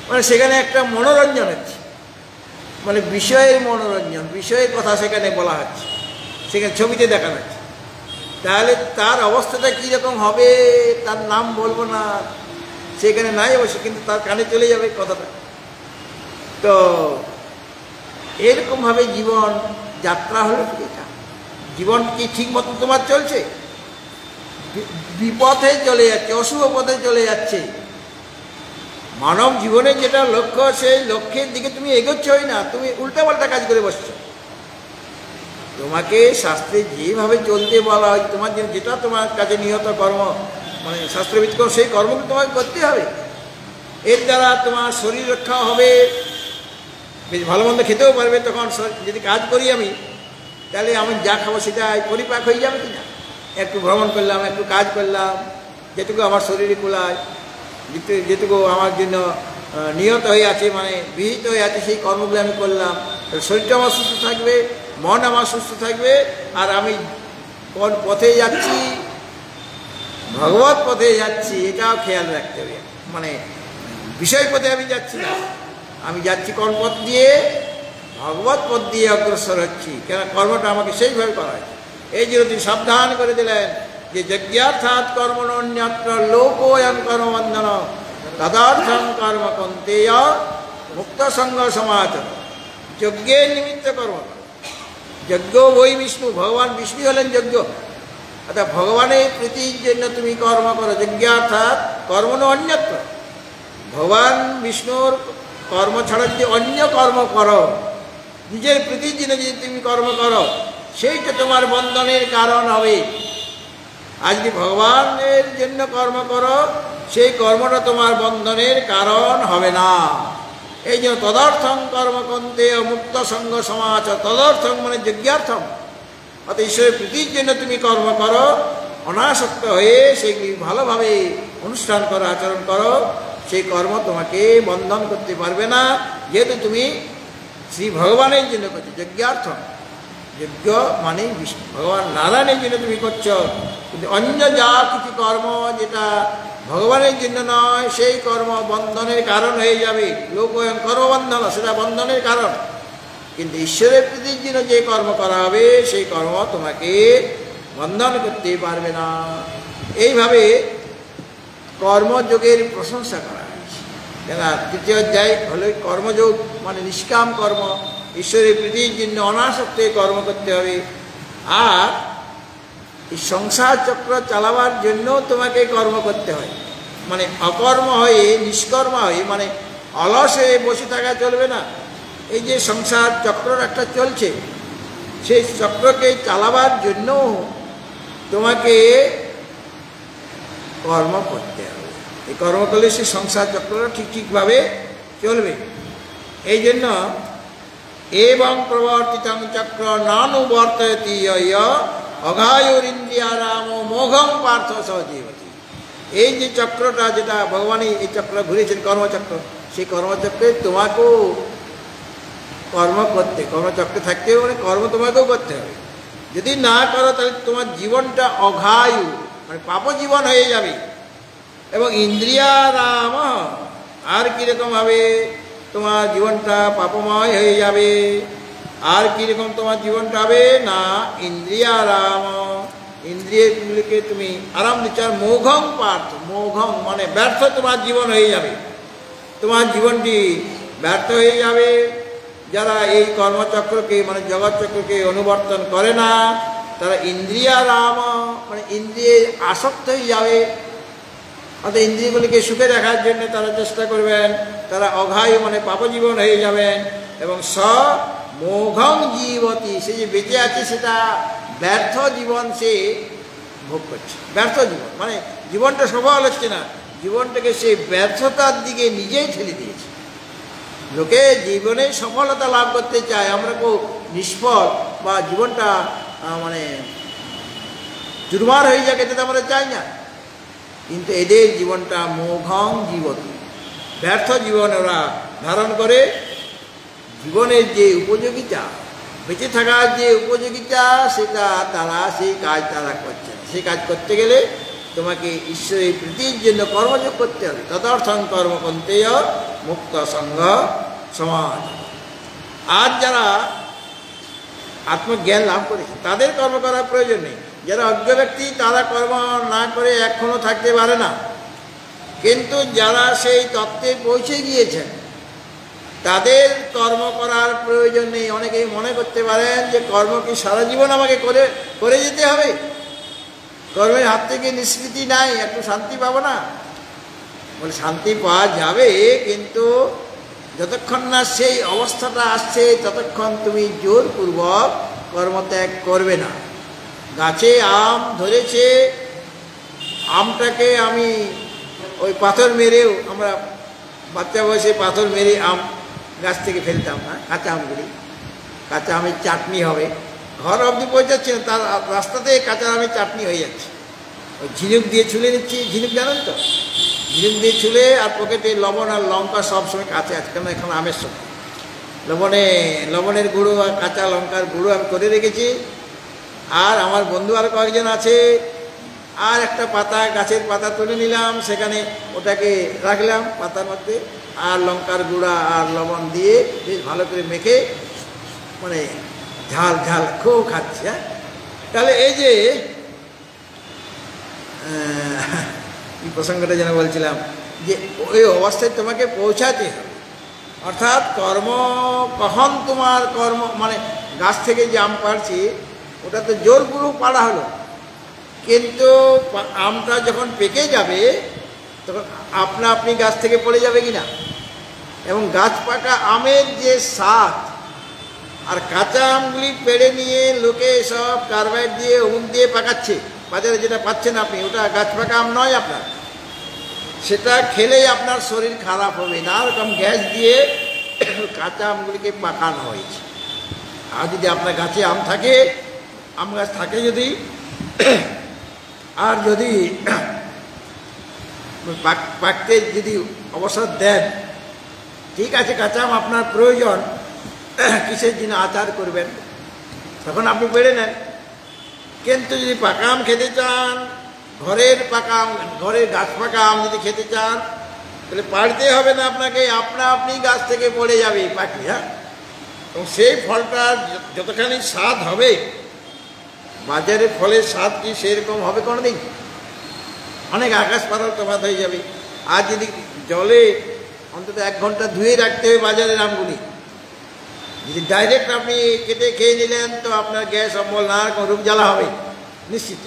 S1: মানে সেখানে একটা মনোরঞ্জন হচ্ছে, মানে বিষয়ের মনোরঞ্জন, বিষয়ের কথা সেখানে বলা হচ্ছে, সেখানে ছবিতে দেখানো হচ্ছে। তাহলে তার অবস্থাটা কীরকম হবে তার নাম বলবো না, সেখানে নাই অবশ্য, কিন্তু তার কানে চলে যাবে কথাটা। তো এরকমভাবে জীবন যাত্রা হলো কি? এটা জীবন কি ঠিক মতো তোমার চলছে? বিপথে চলে যাচ্ছে, অশুভ পথে চলে যাচ্ছে। মানব জীবনের যেটা লক্ষ্য, সেই লক্ষ্যের দিকে তুমি এগোচ্ছই না, তুমি উল্টাপাল্টা কাজ করে বসছো। তোমাকে শাস্ত্রে যেভাবে চলতে বলা হয়, তোমার যেটা তোমার কাছে নিহত কর্ম, মানে শাস্ত্রবিদ কর্ম, সেই কর্মকে তোমাকে করতে হবে। এর দ্বারা তোমার শরীর রক্ষা হবে, বেশ ভালো মন্দ খেতেও পারবে। তখন যদি কাজ করি আমি, তাহলে আমি যা খাবো সেটা পরিপাক হয়ে যাবে কিনা। একটু ভ্রমণ করলাম, একটু কাজ করলাম, যেটুকু আমার শরীরে কুলায়, যেটুকু আমার জন্য নিয়ত হয়ে আছে, মানে বিহিত হয়ে আছে, সেই কর্মগুলো আমি করলাম। শরীরটা আমার সুস্থ থাকবে, মন আমার সুস্থ থাকবে, আর আমি কোন পথে যাচ্ছি, ভগবত পথে যাচ্ছি, এটাও খেয়াল রাখতে হবে। মানে বিষয় পথে আমি যাচ্ছি না, আমি যাচ্ছি কোন পথ দিয়ে? ভগবত পথ দিয়ে অগ্রসর হচ্ছি। কেন? কর্মটা আমাকে সেইভাবে করা হয়। এই জন্য তিনি সাবধান করে দিলেন যে যজ্ঞার্থাৎ কর্মণ অন্যত্র লোকোয়ং কর্মবন্ধন তদার্থং কর্ম কন্তেয় মুক্ত সঙ্গ সমাচর। যজ্ঞের নিমিত্ত কর্ম। যজ্ঞ বই বিষ্ণু, ভগবান বিষ্ণু হলেন যজ্ঞ। অর্থাৎ ভগবানের প্রীতির জন্য তুমি কর্ম করো। যজ্ঞার্থাৎ কর্মণ অন্যত্র, ভগবান বিষ্ণুর কর্ম ছাড়া যদি অন্য কর্ম করো, নিজের প্রীতির জন্য যদি তুমি কর্ম করো, সেইটা তোমার বন্ধনের কারণ হবে। আজকে ভগবানের জন্য কর্ম করো, সেই কর্মটা তোমার বন্ধনের কারণ হবে না। এই জন্য তদর্থং কর্মকন্তে মুক্ত সঙ্গ সমাচ, তদর্থং মানে যজ্ঞার্থম, অর্থাৎ ঈশ্বরের প্রীতির জন্য তুমি কর্ম করো, অনাসক্ত হয়ে সেইগুলি ভালোভাবে অনুষ্ঠান করো, আচরণ করো, সেই কর্ম তোমাকে বন্ধন করতে পারবে না, যেহেতু তুমি শ্রী ভগবানের জন্য করছো। যজ্ঞার্থম, যজ্ঞ মানে বিষ্ণু ভগবান নারায়ণের জন্য তুমি করছো, কিন্তু অন্য যা কিছু কর্ম যেটা ভগবানের জন্য নয়, সেই কর্ম বন্ধনের কারণ হয়ে যাবে। লোক কর্মবন্ধন, সেটা বন্ধনের কারণ। কিন্তু ঈশ্বরের প্রীতির জন্য যে কর্ম করা হবে, সেই কর্ম তোমাকে বন্ধন করতে পারবে না। এইভাবে কর্মযোগের প্রশংসা করা হয়েছে। কেন তৃতীয় অধ্যায় হলো কর্মযোগ, মানে নিষ্কাম কর্ম, ঈশ্বরের প্রীতির জন্য অনাসক্তে কর্ম করতে হবে। আর এই সংসার চক্র চালাবার জন্য তোমাকে কর্ম করতে হয়, মানে অকর্ম হয়ে নিষ্কর্ম হয়ে, মানে অলস হয়ে বসে থাকা চলবে না। এই যে সংসার চক্র একটা চলছে, সেই চক্রকে চালাবার জন্য তোমাকে কর্ম করতে হবে। এই কর্ম করলে সেই সংসার চক্রটা ঠিকভাবে চলবে। এই জন্য এবং প্রবর্তিতং চক্র নানুবর্তয়তি অঘায়ুরিন্দ্রিয়ারাম মোঘম পার্থ সজীবতি। এই যে চক্রটা, যেটা ভগবানই এই চক্র ঘুরেছেন, কর্মচক্র, সেই কর্মচক্রে তোমাকেও কর্ম করতে, কর্মচক্রে থাকতে হবে, মানে কর্ম তোমাকেও করতে হবে। যদি না করো তাহলে তোমার জীবনটা অঘায়ু, মানে পাপ জীবন হয়ে যাবে। এবং ইন্দ্রিয়ারাম, আর কীরকম হবে তোমার জীবনটা পাপময় হয়ে যাবে। আর কীরকম তোমার জীবনটা হবে না, ইন্দ্রিয়ারাম, ইন্দ্রিয়গুলিকে তুমি আরাম দিচ্ছ। আর মোঘম পার্থ, মোঘম মানে ব্যর্থ তোমার জীবন হয়ে যাবে। তোমার জীবনটি ব্যর্থ হয়ে যাবে। যারা এই কর্মচক্রকে, মানে জগৎচক্রকে অনুবর্তন করে না, তারা ইন্দ্রিয়ারাম, মানে ইন্দ্রিয়ে আসক্ত হয়ে যাবে। অর্থাৎ ইন্দ্রিয়গুলিকে সুখে দেখার জন্য তারা চেষ্টা করবেন। তারা অঘায়ু মানে পাপজীবন হয়ে যাবেন। এবং মোঘং জীবতী, সে যে বেঁচে আছে সেটা ব্যর্থ জীবন সে ভোগ করছে। ব্যর্থ জীবন মানে জীবনটা সফল হচ্ছে না, জীবনটাকে সে ব্যর্থতার দিকে নিজেই ঠেলে দিয়েছে। লোকে জীবনে সফলতা লাভ করতে চায়, আমরা কেউ নিষ্ফল বা জীবনটা মানে চুরমার হয়ে যাক, এটা তো আমরা চাই না। কিন্তু এদের জীবনটা মোঘং জীবতী, ব্যর্থ জীবন ওরা ধারণ করে। জীবনের যে উপযোগিতা, বেঁচে থাকার যে উপযোগিতা, সেটা তারা সেই কাজ তারা করছে না। সেই কাজ করতে গেলে তোমাকে ঈশ্বরের প্রীতির জন্য কর্মযোগ করতে হবে। তদর্থং কর্মকন্তেয় মুক্ত সঙ্গ সমাজ। আর যারা আত্মজ্ঞান লাভ করেছে তাদের কর্ম করার প্রয়োজন নেই। যারা অজ্ঞ ব্যক্তি, তারা কর্ম না করে এখনও থাকতে পারে না। কিন্তু যারা সেই তত্ত্বে পৌঁছে গিয়েছেন, তাদের কর্ম করার প্রয়োজন নেই। অনেকেই মনে করতে পারেন যে কর্ম কি সারা জীবন আমাকে করে যেতে হবে, কর্মের হাত থেকে নিষ্কৃতি নাই, একটু শান্তি পাবো না। বলে শান্তি পাওয়া যাবে, কিন্তু যতক্ষণ না সেই অবস্থাটা আসছে ততক্ষণ তুমি জোরপূর্বক কর্মত্যাগ করবে না। গাছে আম ধরেছে, আমটাকে আমি ওই পাথর মেরেও, আমরা বাচ্চা বয়সে পাথর মেরে আম গাছ থেকে ফেলতাম না, কাঁচা আমগুলি। কাঁচা আমের চাটনি হবে, ঘর অবধি পৌঁছাচ্ছে না, তার রাস্তাতে কাঁচা আমের চাটনি হয়ে যাচ্ছে। ওই ঝিনুক দিয়ে ছুলে নিচ্ছি, ঝিনুক জানেন তো, ঝিনুক দিয়ে ছুলে, আর পকেটে লবণ আর লঙ্কা সবসময় কাছে আছে, কেন এখন আমের সময় লবণের গুঁড়ো আর কাঁচা লঙ্কার গুঁড়ো আমি করে রেখেছি। আর আমার বন্ধু আর কয়েকজন আছে, আর একটা পাতা, গাছের পাতা তুলে নিলাম, সেখানে ওটাকে রাখলাম পাতার মধ্যে, আর লঙ্কার গুঁড়া আর লবণ দিয়ে বেশ ভালো করে মেখে, মানে ঝাল ঝাল খুব খাচ্ছে। হ্যাঁ, তাহলে এই যে এই প্রসঙ্গটা যেন বলছিলাম, যে ওই অবস্থায় তোমাকে পৌঁছাতে হবে। অর্থাৎ কর্ম কখন তোমার কর্ম, মানে গাছ থেকে যে আম পাড়ছি ওটা তো জোরপূর্বক পাড়া হলো, কিন্তু আমটা যখন পেকে যাবে তখন আপনা আপনি গাছ থেকে পড়ে যাবে কিনা। এবং গাছ পাকা আমের যে স্বাদ, আর কাঁচা আমগুলি পেড়ে নিয়ে লোকে সব কার্বাইড দিয়ে অমুক দিয়ে পাকাচ্ছে, বাজারে যেটা পাচ্ছেন আপনি, ওটা গাছ পাকা আম নয় আপনার। সেটা খেলেই আপনার শরীর খারাপ হবে, নানা রকম গ্যাস দিয়ে কাঁচা আমগুলিকে পাকানো হয়েছে। আর যদি আপনার গাছে আম থাকে, আম গাছ থাকে যদি, আর যদি পাকতে যদি অবসর দেন, ঠিক আছে, কাঁচা আম আপনার প্রয়োজন, কিসের জন্য আচার করবেন, তখন আপনি পেড়ে নেন। কিন্তু যদি পাকা আম খেতে চান, ঘরের পাকা আম, ঘরের গাছ পাকা আম যদি খেতে চান, তাহলে পাড়তে হবে না আপনাকে, আপনি গাছ থেকে পড়ে যাবে পাখি। হ্যাঁ, এবং সেই ফলটা যতখানি স্বাদ হবে, বাজারে ফলের স্বাদ কি সেরকম হবে কোনোদিন? অনেক আকাশ পাতাল তফাৎ হয়ে যাবে। আর যদি জলে অন্তত 1 ঘন্টা ধুয়ে রাখতে হবে বাজারের আমগুলি, যদি ডাইরেক্ট আপনি কেটে খেয়ে নিলেন, তো আপনার গ্যাস অম্বল নানা রকম রোগ জ্বালা হবে নিশ্চিত।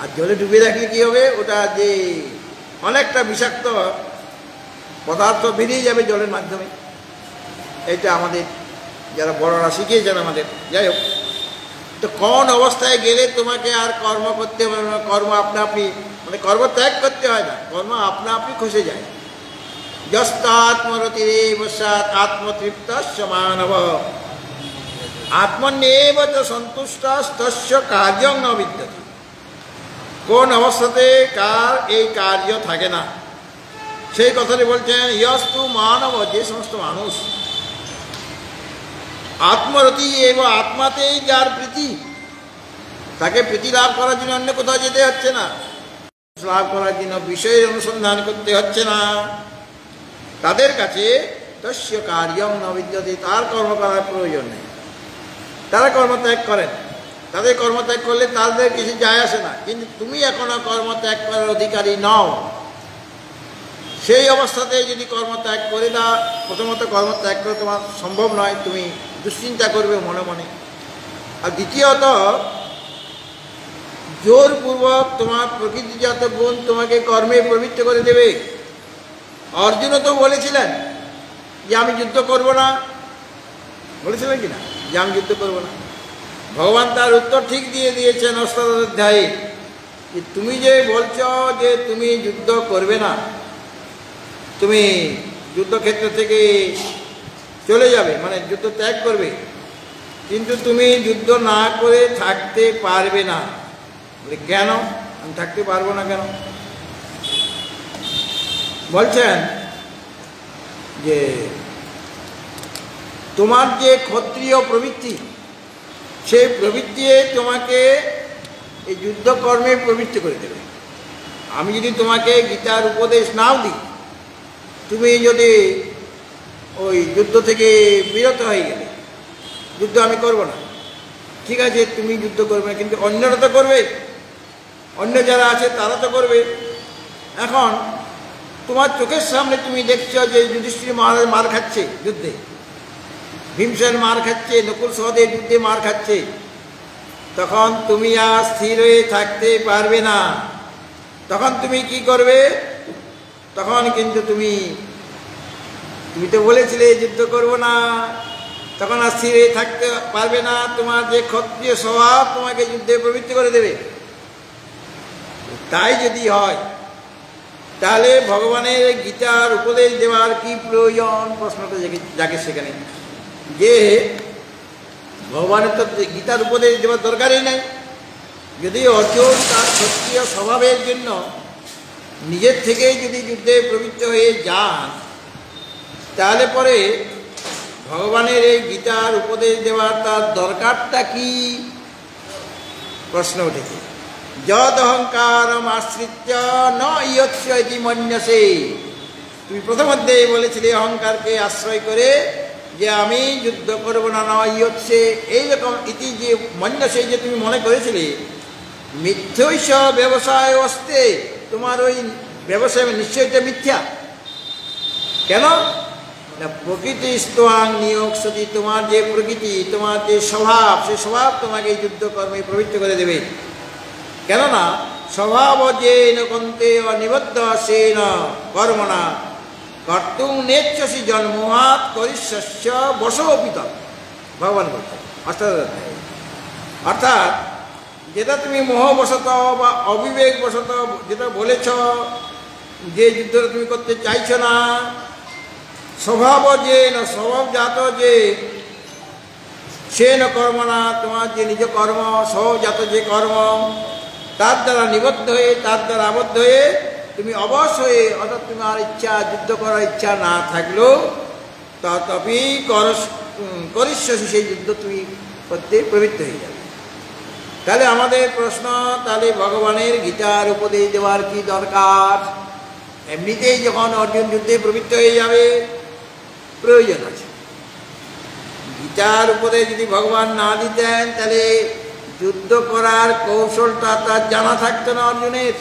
S1: আর জলে ডুবে রাখলে কী হবে, ওটা যে অনেকটা বিষাক্ত পদার্থ বেরিয়ে যাবে জলের মাধ্যমে। এটা আমাদের যারা বড়রা শিখিয়েছেন আমাদের। যাই হোক, তো কোন অবস্থায় গেলে তোমাকে আর কর্ম করতে হবে না, কর্ম আপনি মানে কর্ম ত্যাগ করতে হয় না, কর্ম আপনি খসে যায়। যস্তাত্মরতিরেব স্যাৎ আত্মতৃপ্তস্য মানব আত্মন্যেব চ সন্তুষ্টস্তস্য কার্যং ন বিদ্যতে। কোন অবস্থাতে কার এই কার্য থাকে না, সেই কথাটি বলছেন। ইয়স্তু মানব, যে সমস্ত মানুষ আত্মরতি এবং আত্মাতেই যার প্রীতি, তাকে প্রীতি লাভ করার জন্য অন্য কোথাও যেতে হচ্ছে না, লাভ করার জন্য বিষয়ের অনুসন্ধান করতে হচ্ছে না, তাদের কাছে তস্য কার্যং ন বিদ্যতে, তার কর্ম করার প্রয়োজন নেই। তারা কর্মত্যাগ করেন, তাদের কর্মত্যাগ করলে তাদের কিছু যায় আসে না। কিন্তু তুমি এখনো কর্মত্যাগ করার অধিকারী নও। সেই অবস্থাতে যদি কর্মত্যাগ করে দাও, প্রথমত কর্মত্যাগ করে তোমার সম্ভব নয়, তুমি দুশ্চিন্তা করবে মনে মনে। আর দ্বিতীয়ত, জোরপূর্বক তোমার প্রকৃতিজাত গুণ তোমাকে কর্মে প্রবৃত্ত করে দেবে। অর্জুনও তো বলেছিলেন যে আমি যুদ্ধ করব না, বলেছিলেন কি না, যে আমি যুদ্ধ করব না। ভগবান তার উত্তর ঠিক দিয়ে দিয়েছেন অষ্টাদশ অধ্যায়ে, যে তুমি যে বলছ যে তুমি যুদ্ধ করবে না, তুমি যুদ্ধক্ষেত্র থেকে চলে যাবে, মানে যুদ্ধ ত্যাগ করবে, কিন্তু তুমি যুদ্ধ না করে থাকতে পারবে না। বলে কেন আমি থাকতে পারবো না কেন? বলছেন যে তোমার যে ক্ষত্রিয় প্রবৃত্তি, সেই প্রবৃত্তি তোমাকে এই যুদ্ধকর্মে প্রবৃত্তি করে দেবে। আমি যদি তোমাকে গীতার উপদেশ নাও দিই, তুমি যদি ওই যুদ্ধ থেকে বিরত হয়ে গেলে, যুদ্ধ আমি করব না, ঠিক আছে তুমি যুদ্ধ করবে না, কিন্তু অন্যরা তো করবে, অন্য যারা আছে তারা তো করবে। এখন তোমার চোখের সামনে তুমি দেখছ যে যুধিষ্ঠির মহারাজ মার খাচ্ছে যুদ্ধে, ভীমসেন মার খাচ্ছে, নকুল সহদেব যুদ্ধে মার খাচ্ছে, তখন তুমি আর স্থির হয়ে থাকতে পারবে না। তখন তুমি কি করবে? তখন কিন্তু তুমি তো বলেছিলে যুদ্ধ করব না, তখন আর স্থির হয়ে থাকতে পারবে না। তোমার যে ক্ষত্রিয় স্বভাব তোমাকে যুদ্ধে প্রবৃত্তি করে দেবে। তাই যদি হয়, তাহলে ভগবানের গীতার উপদেশ দেওয়ার কি প্রয়োজন? প্রশ্নটা যাকে সেখানে, যে ভগবানের তো গীতার উপদেশ দেওয়ার দরকারই নাই। যদি অর্জুন তার ক্ষত্রিয় স্বভাবের জন্য নিজের থেকেই যদি যুদ্ধে প্রবৃত্ত হয়ে যান, তাহলে পরে ভগবানের এই গীতার উপদেশ দেওয়ার তার দরকারটা কি? প্রশ্ন উঠেছে। যদ অহংকারম আশ্রিত্য ন ইয়ৎস্য ইতি মন্যসে। তুমি প্রথম অধ্যায়ে বলেছিলে অহংকারকে আশ্রয় করে যে আমি যুদ্ধ করব না, ন ইয়ৎসে, এইরকম ইতি যে মন্যসে, যে তুমি মনে করেছিলে, মিথ্যৈষ ব্যবসায় অস্তে, তোমার ওই ব্যবসায় নিশ্চয়টা মিথ্যা। কেন না, প্রকৃতি স্তোয়াং নিয়োগসতি, তোমার যে প্রকৃতি, তোমার যে স্বভাব, সেই স্বভাব তোমাকে এই যুদ্ধকর্মে প্রবৃত্ত করে দেবে। কেননা স্বভাব যে নকন্তে অনিবদ্ধ সেন কর্মণা কর্তুং নেচ্ছসি জন্মহাত করিষ্যস্য বশোপিত। ভগবান বলছেন অর্থাৎ যেটা তুমি মোহবশত বা অবিবেকবশত যেটা বলেছ, যে যুদ্ধটা তুমি করতে চাইছো না, স্বভাব যে না স্বভাবজাত যে সে ন কর্ম না, তোমার যে নিজ কর্ম স্বভাবজাত যে কর্ম তার দ্বারা নিবদ্ধ হয়ে তার দ্বারা আবদ্ধ হয়ে তুমি অবশ হয়ে, অর্থাৎ তোমার ইচ্ছা যুদ্ধ করার ইচ্ছা না থাকলেও তথাপি করিষ্যসি সেই যুদ্ধ তুমি করতে প্রবৃত্ত হয়ে যাবে। তাহলে আমাদের প্রশ্ন, তাহলে ভগবানের গীতার উপদেশ দেওয়ার কি দরকার? এমনিতেই যখন অর্জুন যুদ্ধে প্রবৃত্ত হয়ে যাবে, প্রয়োজন আছে। গীতার উপদেশ যদি ভগবান না দিতেন তাহলে যুদ্ধ করার কৌশলটা তার জানা থাকতো না অর্জুনের।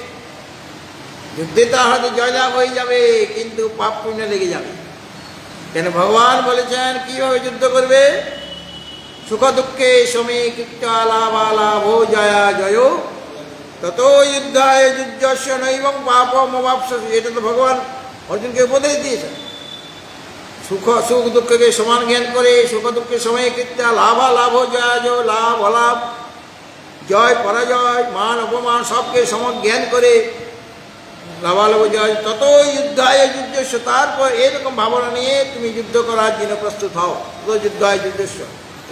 S1: যুদ্ধে তা হয়তো জয়লাভ হয়ে যাবে, কিন্তু পাপ পুণ্য লেগে যাবে। কেন ভগবান বলেছেন কিভাবে যুদ্ধ করবে? সুখ দুঃখে সমীকৃত্য লাভালাভ জয়া জয় তত যুদ্ধায় যুদ্ধস্য নৈবং পাপম অবাপ্স্যসি। এটা তো ভগবান অর্জুনকে উপদেশ দিয়েছেন। সুখ দুঃখকে সমান জ্ঞান করে, সুখ দুঃখের সমীকৃত্য লাভালাভ জয়া জয়, লাভ অলাভ, জয় পরাজয়, মান অপমান সবকে সম জ্ঞান করে লাভালাভ জয় তত যুদ্ধায় যুদ্ধস্য। তারপর এরকম ভাবনা নিয়ে তুমি যুদ্ধ করার জন্য প্রস্তুত হও। তত যুদ্ধায় যুদ্ধস্য,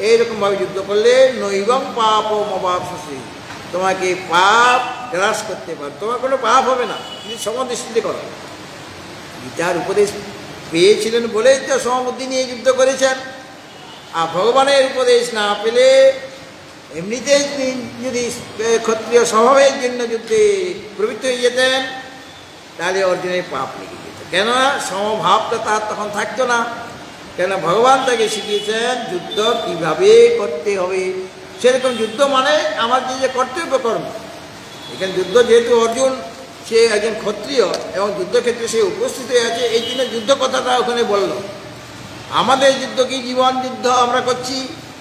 S1: এইরকমভাবে যুদ্ধ করলে নৈবং পাপম অবাপ্স্যসি, তোমাকে পাপ গ্রাস করতে পারে, তোমার কোনো পাপ হবে না যদি সমদৃষ্টিতে করো। গীতার উপদেশ পেয়েছিলেন বলেই তো সমবুদ্ধি নিয়ে যুদ্ধ করেছেন। আর ভগবানের উপদেশ না পেলে এমনিতেই যদি ক্ষত্রিয় স্বভাবের জন্য যুদ্ধে প্রবৃত্ত হয়ে যেতেন তাহলে অর্জুনের পাপ লেগে যেত। কেননা সমভাবটা তার তখন থাকতো না। কেন ভগবান তাকে শিখিয়েছেন যুদ্ধ কিভাবে করতে হবে। সেরকম যুদ্ধ মানে আমার যে কর্তব্য কর্ম। এখানে যুদ্ধ যেহেতু অর্জুন সে একজন ক্ষত্রিয় এবং যুদ্ধক্ষেত্রে সে উপস্থিত হয়ে আছে, এই জন্য যুদ্ধ কথাটা ওখানে বলল। আমাদের যুদ্ধ কি জীবন যুদ্ধ আমরা করছি,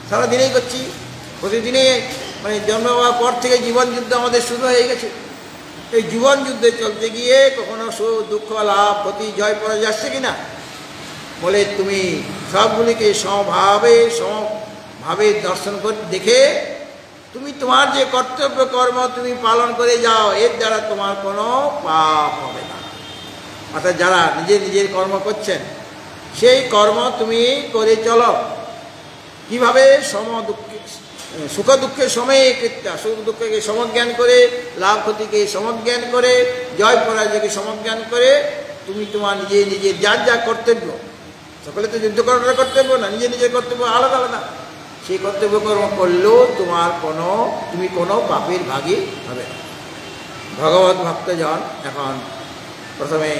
S1: সারাদিনেই করছি, প্রতিদিনে, মানে জন্ম হওয়ার পর থেকে জীবন যুদ্ধ আমাদের শুরু হয়ে গেছে। এই জীবন যুদ্ধে চলতে গিয়ে কখনো সুখ দুঃখ লাভ ক্ষতি জয় পড়ে যাচ্ছে কিনা? বলে তুমি সবগুলিকে সমভাবে দর্শন করে দেখে তুমি তোমার যে কর্তব্য কর্ম তুমি পালন করে যাও, এর দ্বারা তোমার কোনো পাপ হবে না। অর্থাৎ যারা নিজের কর্ম করছেন সেই কর্ম তুমি করে চলো। কিভাবে? সুখ দুঃখের সমীকৃত্য, সুখ দুঃখকে সমজ্ঞান করে, লাভ ক্ষতিকে সমজ্ঞান করে, জয় পরাজয়কে সমজ্ঞান করে তুমি তোমার নিজের যার যা কর্তব্য, সকলে তো যুদ্ধ করার কর্তব্য না, নিজের কর্তব্য আলাদা আলাদা, সেই কর্তব্য কর্ম করলেও তুমি কোনো পাপের ভাগী হবে না। ভগবত ভক্তজন এখন প্রথমে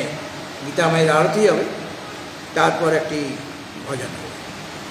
S1: গীতাময়ের আরতি হবে, তারপর একটি ভজন।